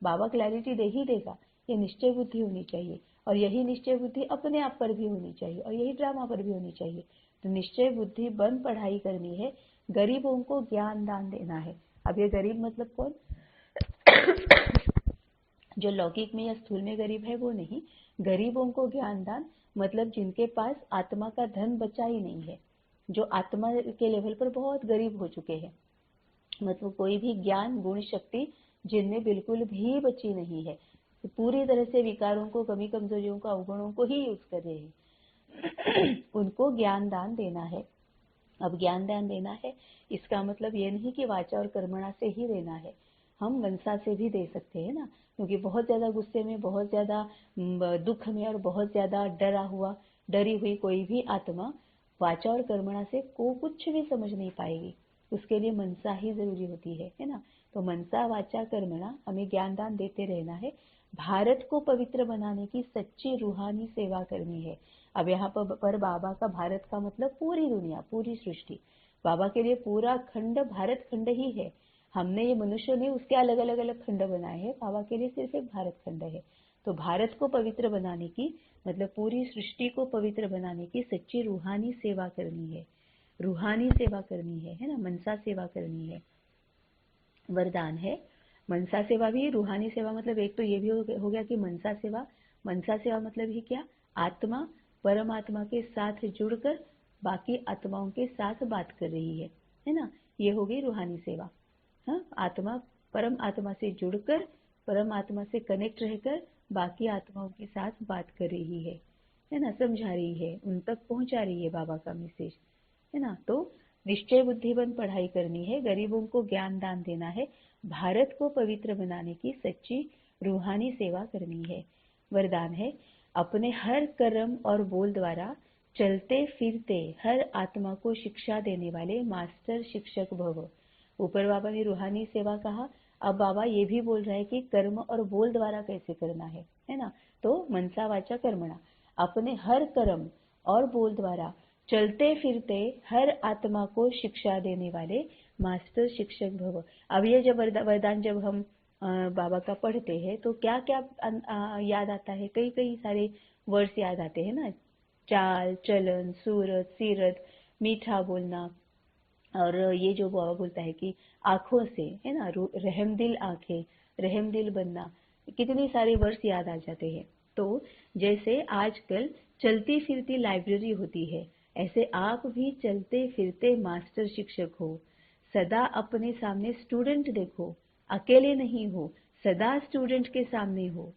Speaker 1: बाबा क्लैरिटी दे ही देगा। ये निश्चय बुद्धि होनी चाहिए, और यही निश्चय बुद्धि अपने आप पर भी होनी चाहिए, और यही ड्रामा पर भी होनी चाहिए। तो निश्चय बुद्धि बन पढ़ाई करनी है, गरीबों को ज्ञान दान देना है। अब ये गरीब मतलब कौन? जो लौकिक में या स्थूल में गरीब है वो नहीं। गरीबों को ज्ञान दान मतलब जिनके पास आत्मा का धन बचा ही नहीं है, जो आत्मा के लेवल पर बहुत गरीब हो चुके हैं, मतलब कोई भी ज्ञान गुण शक्ति जिनमें बिल्कुल भी बची नहीं है, तो पूरी तरह से विकारों को, कमी कमजोरियों को, अवगुणों को ही यूज कर रहे हैं, उनको ज्ञान दान देना है। अब ज्ञान दान देना है, इसका मतलब ये नहीं कि वाचा और कर्मणा से ही देना है, हम मनसा से भी दे सकते हैं ना। क्योंकि बहुत ज्यादा गुस्से में, बहुत ज्यादा दुख में और बहुत ज्यादा डरी हुई कोई भी आत्मा वाचा और कर्मणा से को कुछ भी समझ नहीं पाएगी। उसके लिए मनसा ही जरूरी होती है ना। तो मनसा वाचा कर्मणा हमें ज्ञान दान देते रहना है। भारत को पवित्र बनाने की सच्ची रूहानी सेवा करनी है। अब यहाँ पर बाबा का भारत का मतलब पूरी दुनिया, पूरी सृष्टि। बाबा के लिए पूरा खंड भारत खंड ही है। हमने, ये मनुष्य ने उसके अलग अलग अलग खंड बनाए हैं, बाबा के लिए सिर्फ एक भारत खंड है। तो भारत को पवित्र बनाने की मतलब पूरी सृष्टि को पवित्र बनाने की सच्ची रूहानी सेवा करनी है, रूहानी सेवा करनी है ना, मनसा सेवा करनी है। वरदान है मनसा सेवा भी, रूहानी सेवा मतलब एक तो ये भी हो गया कि मनसा सेवा। मनसा सेवा मतलब ही क्या? आत्मा परमात्मा के साथ जुड़कर बाकी आत्माओं के साथ बात कर रही है ना, ये हो गई रूहानी सेवा। हाँ, आत्मा परम आत्मा से जुड़कर, परम आत्मा से कनेक्ट रहकर बाकी आत्माओं के साथ बात कर रही है ना, समझा रही है, उन तक पहुंचा रही है बाबा का मैसेज, है ना। तो निश्चय बुद्धिबंद पढ़ाई करनी है, गरीबों को ज्ञान दान देना है, भारत को पवित्र बनाने की सच्ची रूहानी सेवा करनी है। वरदान है अपने हर कर्म और बोल द्वारा चलते फिरते हर आत्मा को शिक्षा देने वाले मास्टर शिक्षक भव। ऊपर बाबा ने रूहानी सेवा कहा, अब बाबा ये भी बोल रहा है कि कर्म और बोल द्वारा कैसे करना है ना। तो मनसा वाचा कर्मणा, अपने हर कर्म और बोल द्वारा चलते फिरते हर आत्मा को शिक्षा देने वाले मास्टर शिक्षक भव। अब ये जब वरदान जब हम बाबा का पढ़ते हैं तो क्या क्या याद आता है? कई कई सारे वर्ड्स याद आते हैं ना, चाल चलन, सूरत सीरत, मीठा बोलना, और ये जो बाबा बोलता है कि आंखों से, है ना, रहमदिल आंखें, रहमदिल बनना, कितनी सारे वर्ड्स याद आ जाते हैं। तो जैसे आजकल चलती फिरती लाइब्रेरी होती है, ऐसे आप भी चलते फिरते मास्टर शिक्षक हो। सदा अपने सामने स्टूडेंट देखो, अकेले नहीं हो, सदा स्टूडेंट के सामने हो,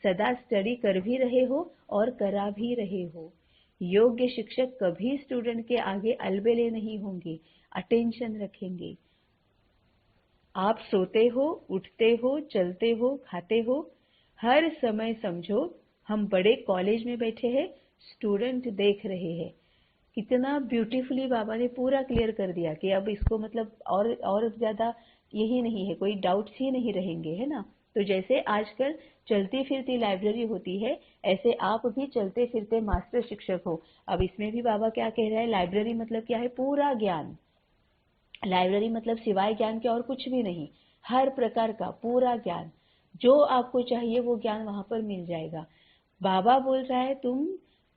Speaker 1: सदा स्टडी कर भी रहे हो और करा भी रहे हो। योग्य शिक्षक कभी स्टूडेंट के आगे अलबेले नहीं होंगे, अटेंशन रखेंगे। आप सोते हो, उठते हो, चलते हो, खाते हो, हर समय समझो हम बड़े कॉलेज में बैठे हैं, स्टूडेंट देख रहे हैं। कितना ब्यूटीफुली बाबा ने पूरा क्लियर कर दिया कि अब इसको मतलब और ज्यादा यही नहीं है, कोई डाउट्स ही नहीं रहेंगे, है ना। तो जैसे आजकल चलती फिरती लाइब्रेरी होती है, ऐसे आप भी चलते फिरते मास्टर शिक्षक हो। अब इसमें भी बाबा क्या कह रहा है? लाइब्रेरी मतलब क्या है? पूरा ज्ञान। लाइब्रेरी मतलब सिवाय ज्ञान के और कुछ भी नहीं, हर प्रकार का पूरा ज्ञान, जो आपको चाहिए वो ज्ञान वहां पर मिल जाएगा। बाबा बोल रहा है तुम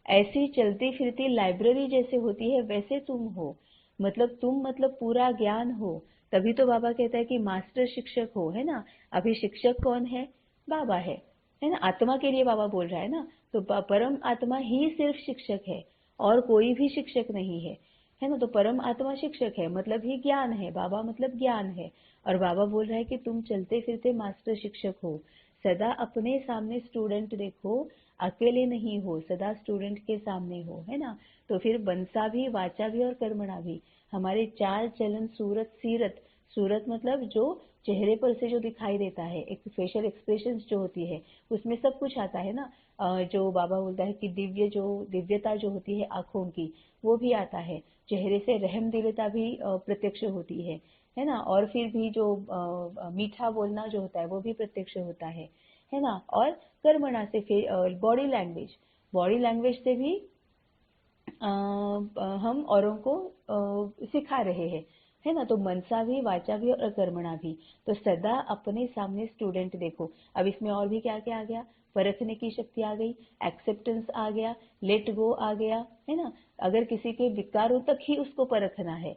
Speaker 1: ऐसी चलती फिरती लाइब्रेरी जैसे होती है वैसे तुम हो, मतलब तुम मतलब पूरा ज्ञान हो। तभी तो बाबा कहता है कि मास्टर शिक्षक हो, है ना। अभी शिक्षक कौन है? बाबा है ना। आत्मा के लिए बाबा बोल रहा है ना, तो परम आत्मा ही सिर्फ शिक्षक है, और कोई भी शिक्षक नहीं है ना। तो परम आत्मा शिक्षक है, मतलब ही ज्ञान है, बाबा मतलब ज्ञान है। और बाबा बोल रहा है कि तुम चलते फिरते मास्टर शिक्षक हो, सदा अपने सामने स्टूडेंट देखो, अकेले नहीं हो, सदा स्टूडेंट के सामने हो, है ना। तो फिर बनसा भी, वाचा भी और कर्मणा भी, हमारे चाल चलन, सूरत सीरत, सूरत मतलब जो चेहरे पर से जो दिखाई देता है, एक फेशियल एक्सप्रेशन जो होती है, उसमें सब कुछ आता है ना। जो बाबा बोलता है कि दिव्यता जो होती है आंखों की, वो भी आता है। चेहरे से रहमदिलता भी प्रत्यक्ष होती है ना। और फिर भी जो मीठा बोलना जो होता है वो भी प्रत्यक्ष होता है। है ना। और कर्मणा से फिर बॉडी लैंग्वेज से भी हम औरों को सिखा रहे हैं, है ना। तो मनसा भी, वाचा भी और कर्मणा भी। तो सदा अपने सामने स्टूडेंट देखो। अब इसमें और भी क्या क्या आ गया, परखने की शक्ति आ गई, एक्सेप्टेंस आ गया, लेट गो आ गया, है ना। अगर किसी के विकारों तक ही उसको परखना है,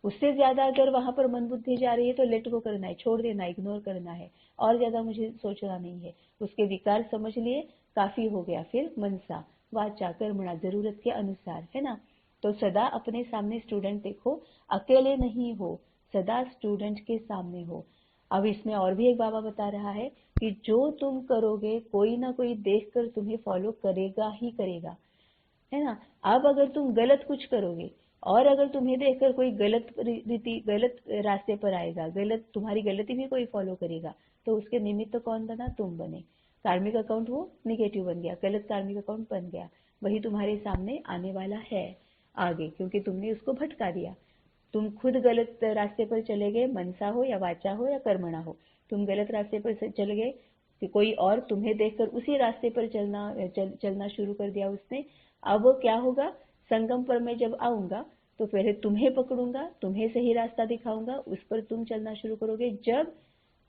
Speaker 1: उससे ज्यादा अगर वहां पर मन बुद्धि जा रही है तो लेट गो करना है, छोड़ देना, इग्नोर करना है, और ज्यादा मुझे सोचना नहीं है। उसके विकार समझ लिए, काफी हो गया। फिर मनसा, वाचा, कर्मणा, जरूरत के अनुसार, है ना। तो सदा अपने सामने स्टूडेंट देखो, अकेले नहीं हो, सदा स्टूडेंट के सामने हो। अब इसमें और भी एक बाबा बता रहा है कि जो तुम करोगे कोई ना कोई देखकर तुम्हें फॉलो करेगा ही करेगा, है ना। अब अगर तुम गलत कुछ करोगे और अगर तुम्हें देखकर कोई गलत रीति, गलत रास्ते पर आएगा, गलत तुम्हारी गलती भी कोई फॉलो करेगा, तो उसके निमित्त कौन बना, तुम बने। कार्मिक अकाउंट वो निगेटिव बन गया, गलत कार्मिक अकाउंट बन गया, वही तुम्हारे सामने आने वाला है आगे, क्योंकि तुमने उसको भटका दिया। तुम खुद गलत रास्ते पर चले गए, मनसा हो या वाचा हो या कर्मणा हो, तुम गलत रास्ते पर चले गए कि कोई और तुम्हें देखकर उसी रास्ते पर चलना शुरू कर दिया उसने। अब क्या होगा, संगम पर मैं जब आऊंगा तो पहले तुम्हें पकड़ूंगा, तुम्हें सही रास्ता दिखाऊंगा, उस पर तुम चलना शुरू करोगे। जब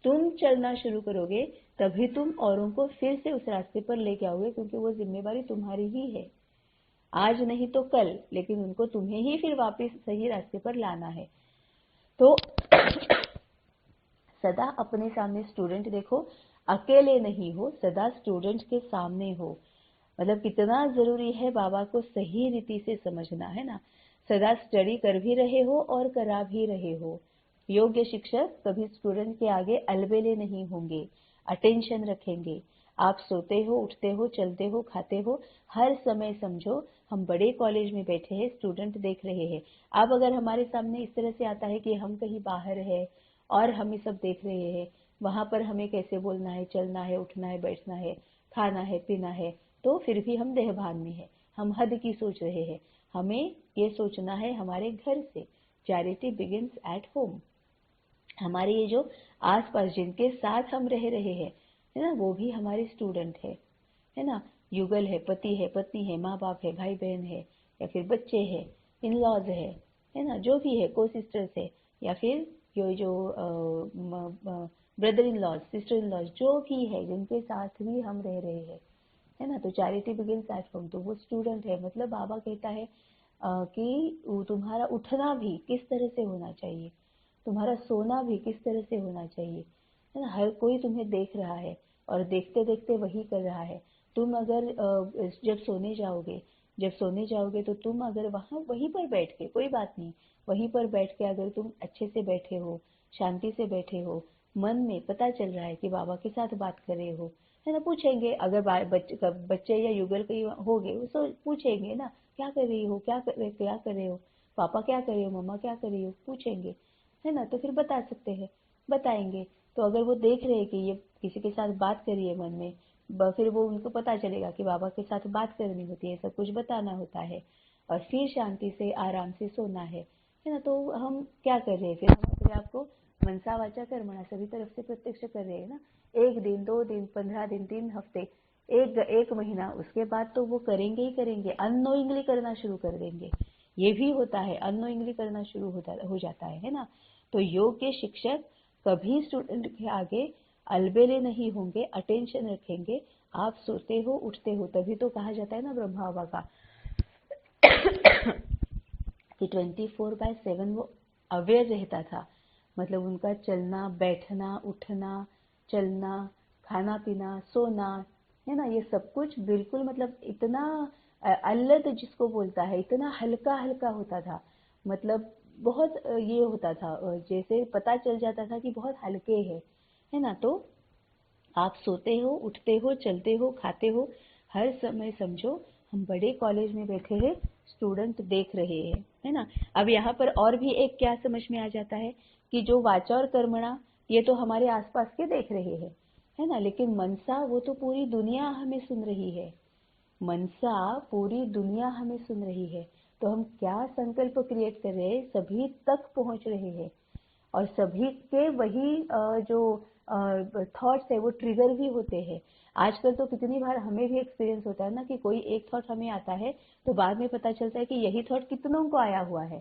Speaker 1: तुम चलना शुरू करोगे तभी तुम औरों को फिर से उस रास्ते पर लेके आओगे, क्योंकि वो जिम्मेवारी तुम्हारी ही है, आज नहीं तो कल, लेकिन उनको तुम्हें ही फिर वापस सही रास्ते पर लाना है। तो सदा अपने सामने स्टूडेंट देखो, अकेले नहीं हो, सदा स्टूडेंट के सामने हो। मतलब कितना जरूरी है बाबा को सही रीति से समझना, है ना। सदा स्टडी कर भी रहे हो और करा भी रहे हो। योग्य शिक्षक कभी स्टूडेंट के आगे अलबेले नहीं होंगे, अटेंशन रखेंगे। आप सोते हो, उठते हो, चलते हो, खाते हो, हर समय समझो हम बड़े कॉलेज में बैठे हैं, स्टूडेंट देख रहे हैं। अब अगर हमारे सामने इस तरह से आता है कि हम कहीं बाहर है और हम ये सब देख रहे हैं, वहां पर हमें कैसे बोलना है, चलना है, उठना है, बैठना है, खाना है, पीना है, तो फिर भी हम देहभान में है, हम हद की सोच रहे हैं। हमें ये सोचना है हमारे घर से। Charity begins at home. हमारे ये जो आसपास जिनके साथ हम रह रहे हैं, है ना, वो भी हमारे स्टूडेंट है ना। युगल है, पति है, पत्नी है, माँ बाप है, भाई बहन है, या फिर बच्चे है, इन लॉज है ना, जो भी है, को सिस्टर्स है, या फिर ये जो brother in laws, sister in laws, जो भी है, जिनके साथ भी हम रह रहे हैं, है ना। तो चैरिटी बिगिंस एट होम, तो वो स्टूडेंट है। मतलब बाबा कहता है कि तुम्हारा उठना भी किस तरह से होना चाहिए, तुम्हारा सोना भी किस तरह से होना चाहिए, है ना। हर कोई तुम्हें देख रहा है और देखते देखते वही कर रहा है। तुम अगर जब सोने जाओगे तो तुम अगर वहां वहीं पर बैठ के, कोई बात नहीं, वहीं पर बैठ के अगर तुम अच्छे से बैठे हो, शांति से बैठे हो, मन में पता चल रहा है कि बाबा के साथ बात कर रहे हो, है ना। पूछेंगे अगर बच्चे या युगल कहीं हो गए तो पूछेंगे ना, क्या कर रही हो, क्या कर रहे हो, पापा क्या कर रहे हो, मम्मा क्या कर रही हो, पूछेंगे, है ना। तो फिर बता सकते हैं, बताएंगे। तो अगर वो देख रहे हैं कि ये किसी के साथ बात करी है मन में, फिर वो उनको पता चलेगा कि बाबा के साथ बात करनी होती है, सब कुछ बताना होता है, और फिर शांति से आराम से सोना है ना। तो हम क्या कर रहे हैं फिर, हम अपने आप को मनसा वाचा कर्मणा सभी तरफ से प्रत्यक्ष कर रहे हैं ना। 1 दिन, 2 दिन, 15 दिन, 3 हफ्ते, एक महीना, उसके बाद तो वो करेंगे ही करेंगे, अननोइंगली करना शुरू कर देंगे। ये भी होता है, अननोइंगली करना शुरू हो जाता है ना। तो योग्य शिक्षक कभी स्टूडेंट के आगे अलबेले नहीं होंगे, अटेंशन रखेंगे। आप सोते हो, उठते हो, तभी तो कहा जाता है ना ब्रह्मा बाबा का कि 24/7 वो अवेयर रहता था। मतलब उनका चलना, बैठना, उठना, चलना, खाना पीना, सोना, है ना, ये सब कुछ बिल्कुल मतलब इतना अल्लद जिसको बोलता है, इतना हल्का हल्का होता था। मतलब बहुत ये होता था, जैसे पता चल जाता था कि बहुत हल्के है ना। तो आप सोते हो, उठते हो, चलते हो, खाते हो, हर समय समझो हम बड़े कॉलेज में बैठे हैं, स्टूडेंट देख रहे हैं, है ना। अब यहाँ पर और भी एक क्या समझ में आ जाता है कि जो वाचा और कर्मणा, ये तो हमारे आसपास के देख रहे हैं, है ना, लेकिन मनसा वो तो पूरी दुनिया हमें सुन रही है। मनसा पूरी दुनिया हमें सुन रही है। तो हम क्या संकल्प क्रिएट कर रहे हैं, सभी तक पहुंच रहे हैं, और सभी के वही जो थॉट्स है वो ट्रिगर भी होते हैं। आजकल तो कितनी बार हमें भी एक्सपीरियंस होता है ना कि कोई एक थॉट हमें आता है तो बाद में पता चलता है कि यही थॉट कितनों को आया हुआ है,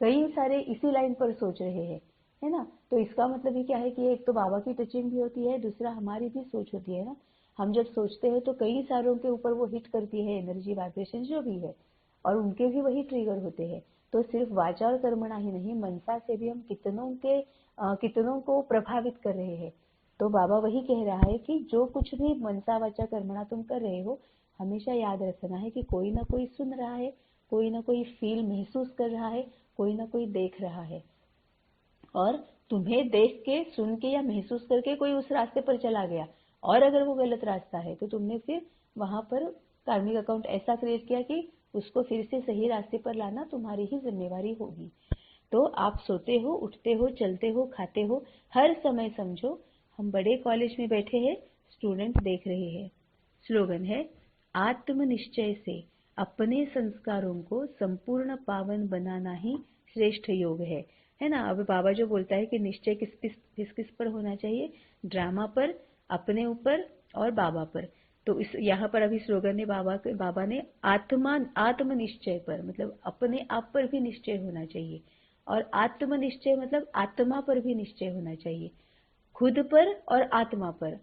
Speaker 1: कई सारे इसी लाइन पर सोच रहे हैं, है ना। तो इसका मतलब ये क्या है कि एक तो बाबा की टचिंग भी होती है, दूसरा हमारी भी सोच होती है ना। हम जब सोचते हैं तो कई सारों के ऊपर वो हिट करती है एनर्जी वाइब्रेशन जो भी है, और उनके भी वही ट्रिगर होते हैं। तो सिर्फ वाचा और कर्मणा ही नहीं, मनसा से भी हम कितनों को प्रभावित कर रहे हैं। तो बाबा वही कह रहा है कि जो कुछ भी मनसा वाचा कर्मणा तुम कर रहे हो, हमेशा याद रखना है कि कोई ना कोई सुन रहा है, कोई ना कोई फील महसूस कर रहा है, कोई ना कोई देख रहा है। और तुम्हें देख के, सुन के या महसूस करके कोई उस रास्ते पर चला गया, और अगर वो गलत रास्ता है तो तुमने फिर वहां पर कार्मिक अकाउंट ऐसा क्रिएट किया कि उसको फिर से सही रास्ते पर लाना तुम्हारी ही जिम्मेवारी होगी। तो आप सोते हो, उठते हो, चलते हो, खाते हो, हर समय समझो हम बड़े कॉलेज में बैठे हैं, स्टूडेंट देख रहे हैं। स्लोगन है, आत्मनिश्चय से अपने संस्कारों को संपूर्ण पावन बनाना ही श्रेष्ठ योग है ना। अब बाबा जो बोलता है कि निश्चय किस पर होना चाहिए, ड्रामा पर, अपने ऊपर और बाबा पर। तो इस यहाँ पर अभी स्लोगन है बाबा ने आत्मनिश्चय पर, मतलब अपने आप पर भी निश्चय होना चाहिए, और आत्मनिश्चय मतलब आत्मा पर भी निश्चय होना चाहिए। खुद पर और आत्मा पर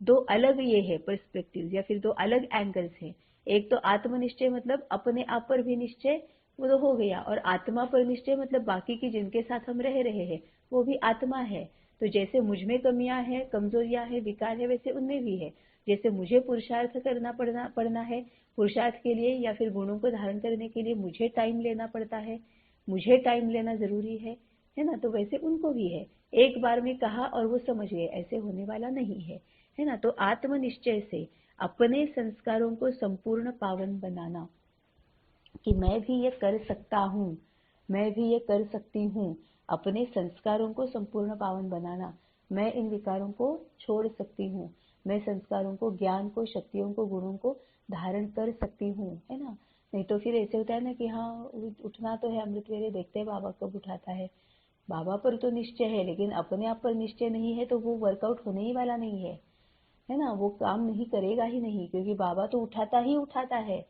Speaker 1: दो अलग ये है पर्सपेक्टिव, या फिर दो अलग एंगल्स हैं। एक तो आत्मनिश्चय मतलब अपने आप पर भी निश्चय, वो तो हो गया, और आत्मा पर निश्चय मतलब बाकी की जिनके साथ हम रह रहे हैं वो भी आत्मा है। तो जैसे मुझ में कमियां हैं, कमजोरियां हैं, विकार है, वैसे उनमें भी है। जैसे मुझे पुरुषार्थ करना पड़ना है, पुरुषार्थ के लिए या फिर गुणों को धारण करने के लिए मुझे टाइम लेना पड़ता है, मुझे टाइम लेना जरूरी है ना। तो वैसे उनको भी है, एक बार में कहा और वो समझ गए, ऐसे होने वाला नहीं है ना। तो आत्मनिश्चय से अपने संस्कारों को संपूर्ण पावन बनाना, कि मैं भी ये कर सकता हूँ, मैं भी ये कर सकती हूँ, अपने संस्कारों को संपूर्ण पावन बनाना, मैं इन विकारों को छोड़ सकती हूँ, मैं संस्कारों को, ज्ञान को, शक्तियों को, गुणों को धारण कर सकती हूँ, है ना। नहीं तो फिर ऐसे होता है ना कि हाँ उठना तो है अमृत वेले, देखते हैं बाबा कब उठाता है। बाबा पर तो निश्चय है, लेकिन अपने आप पर निश्चय नहीं है तो वो वर्कआउट होने ही वाला नहीं है ना। वो काम नहीं करेगा ही नहीं, क्योंकि बाबा तो उठाता ही उठाता है।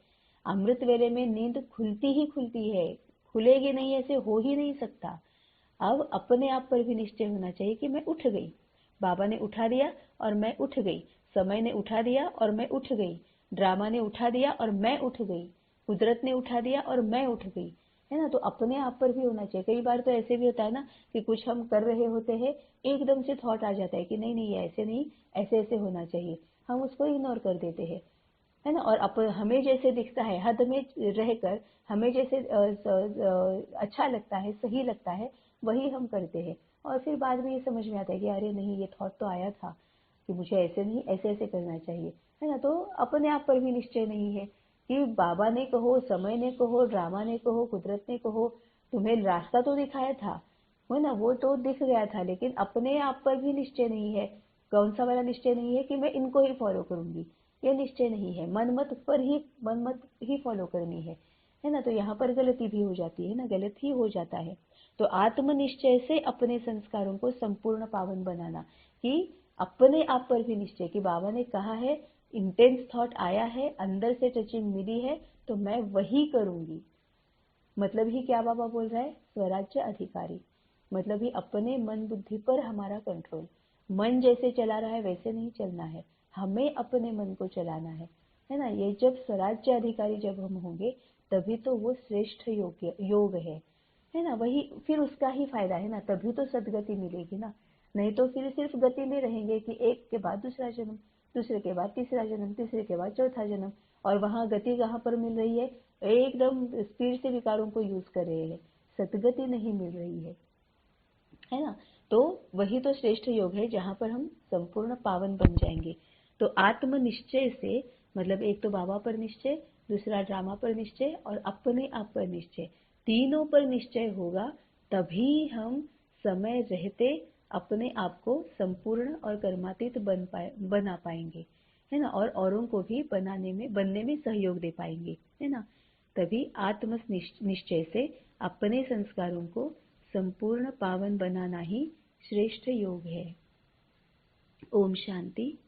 Speaker 1: अमृत वेले में नींद खुलती ही खुलती है, खुलेगी नहीं ऐसे हो ही नहीं सकता। अब अपने आप पर भी निश्चय होना चाहिए कि मैं उठ गई, बाबा ने उठा दिया और मैं उठ गई, समय ने उठा दिया और मैं उठ गई, ड्रामा ने उठा दिया और मैं उठ गई, कुदरत ने उठा दिया और मैं उठ गई, है ना। तो अपने आप पर भी होना चाहिए। कई बार तो ऐसे भी होता है ना कि कुछ हम कर रहे होते हैं, एकदम से थॉट आ जाता है कि नहीं नहीं ये ऐसे नहीं, ऐसे ऐसे होना चाहिए, हम उसको इग्नोर कर देते हैं, है ना। और हमें जैसे दिखता है, हद में रहकर हमें जैसे अच्छा लगता है, सही लगता है, वही हम करते हैं। और फिर बाद में ये समझ में आता है कि अरे नहीं, ये थॉट तो आया था कि मुझे ऐसे नहीं ऐसे ऐसे करना चाहिए, है ना। तो अपने आप पर भी निश्चय नहीं है कि बाबा ने कहो, समय ने कहो, ड्रामा ने कहो, कुदरत ने कहो, तुम्हें रास्ता तो दिखाया था, है ना, वो तो दिख गया था, लेकिन अपने आप पर भी निश्चय नहीं है। कौन सा वाला निश्चय नहीं है कि मैं इनको ही फॉलो करूंगी, ये निश्चय नहीं है। मन मत ही फॉलो करनी है ना। तो यहाँ पर गलती भी हो जाती है ना, गलत ही हो जाता है। तो आत्मनिश्चय से अपने संस्कारों को संपूर्ण पावन बनाना, कि अपने आप पर भी निश्चय, कि बाबा ने कहा है, इंटेंस थॉट आया है, अंदर से टचिंग मिली है, तो मैं वही करूंगी। मतलब ही क्या बाबा बोल रहा है, स्वराज्य अधिकारी, मतलब ही अपने मन बुद्धि पर हमारा कंट्रोल। मन जैसे चला रहा है वैसे नहीं चलना है, हमें अपने मन को चलाना है ना। ये जब स्वराज्य अधिकारी जब हम होंगे, तभी तो वो श्रेष्ठ योग है ना। वही फिर उसका ही फायदा है ना, तभी तो सदगति मिलेगी ना। नहीं तो फिर सिर्फ गति में रहेंगे कि एक के बाद दूसरा जन्म, दूसरे के बाद तीसरा जन्म, तीसरे के बाद चौथा जन्म, और वहां गति कहाँ पर मिल रही है, एकदम स्पीड से विकारों को यूज कर रहे हैं, सदगति नहीं मिल रही है ना। तो वही तो श्रेष्ठ योग है जहां पर हम संपूर्ण पावन बन जाएंगे। तो आत्मनिश्चय से मतलब एक तो बाबा पर निश्चय, दूसरा ड्रामा पर निश्चय और अपने आप पर निश्चय, तीनों पर निश्चय होगा, तभी हम समय रहते अपने आप को संपूर्ण और कर्मातीत बना पाएंगे, है ना। और औरों को भी बनने में सहयोग दे पाएंगे, है ना। तभी आत्म निश्चय से अपने संस्कारों को संपूर्ण पावन बनाना ही श्रेष्ठ योग है। ओम शांति।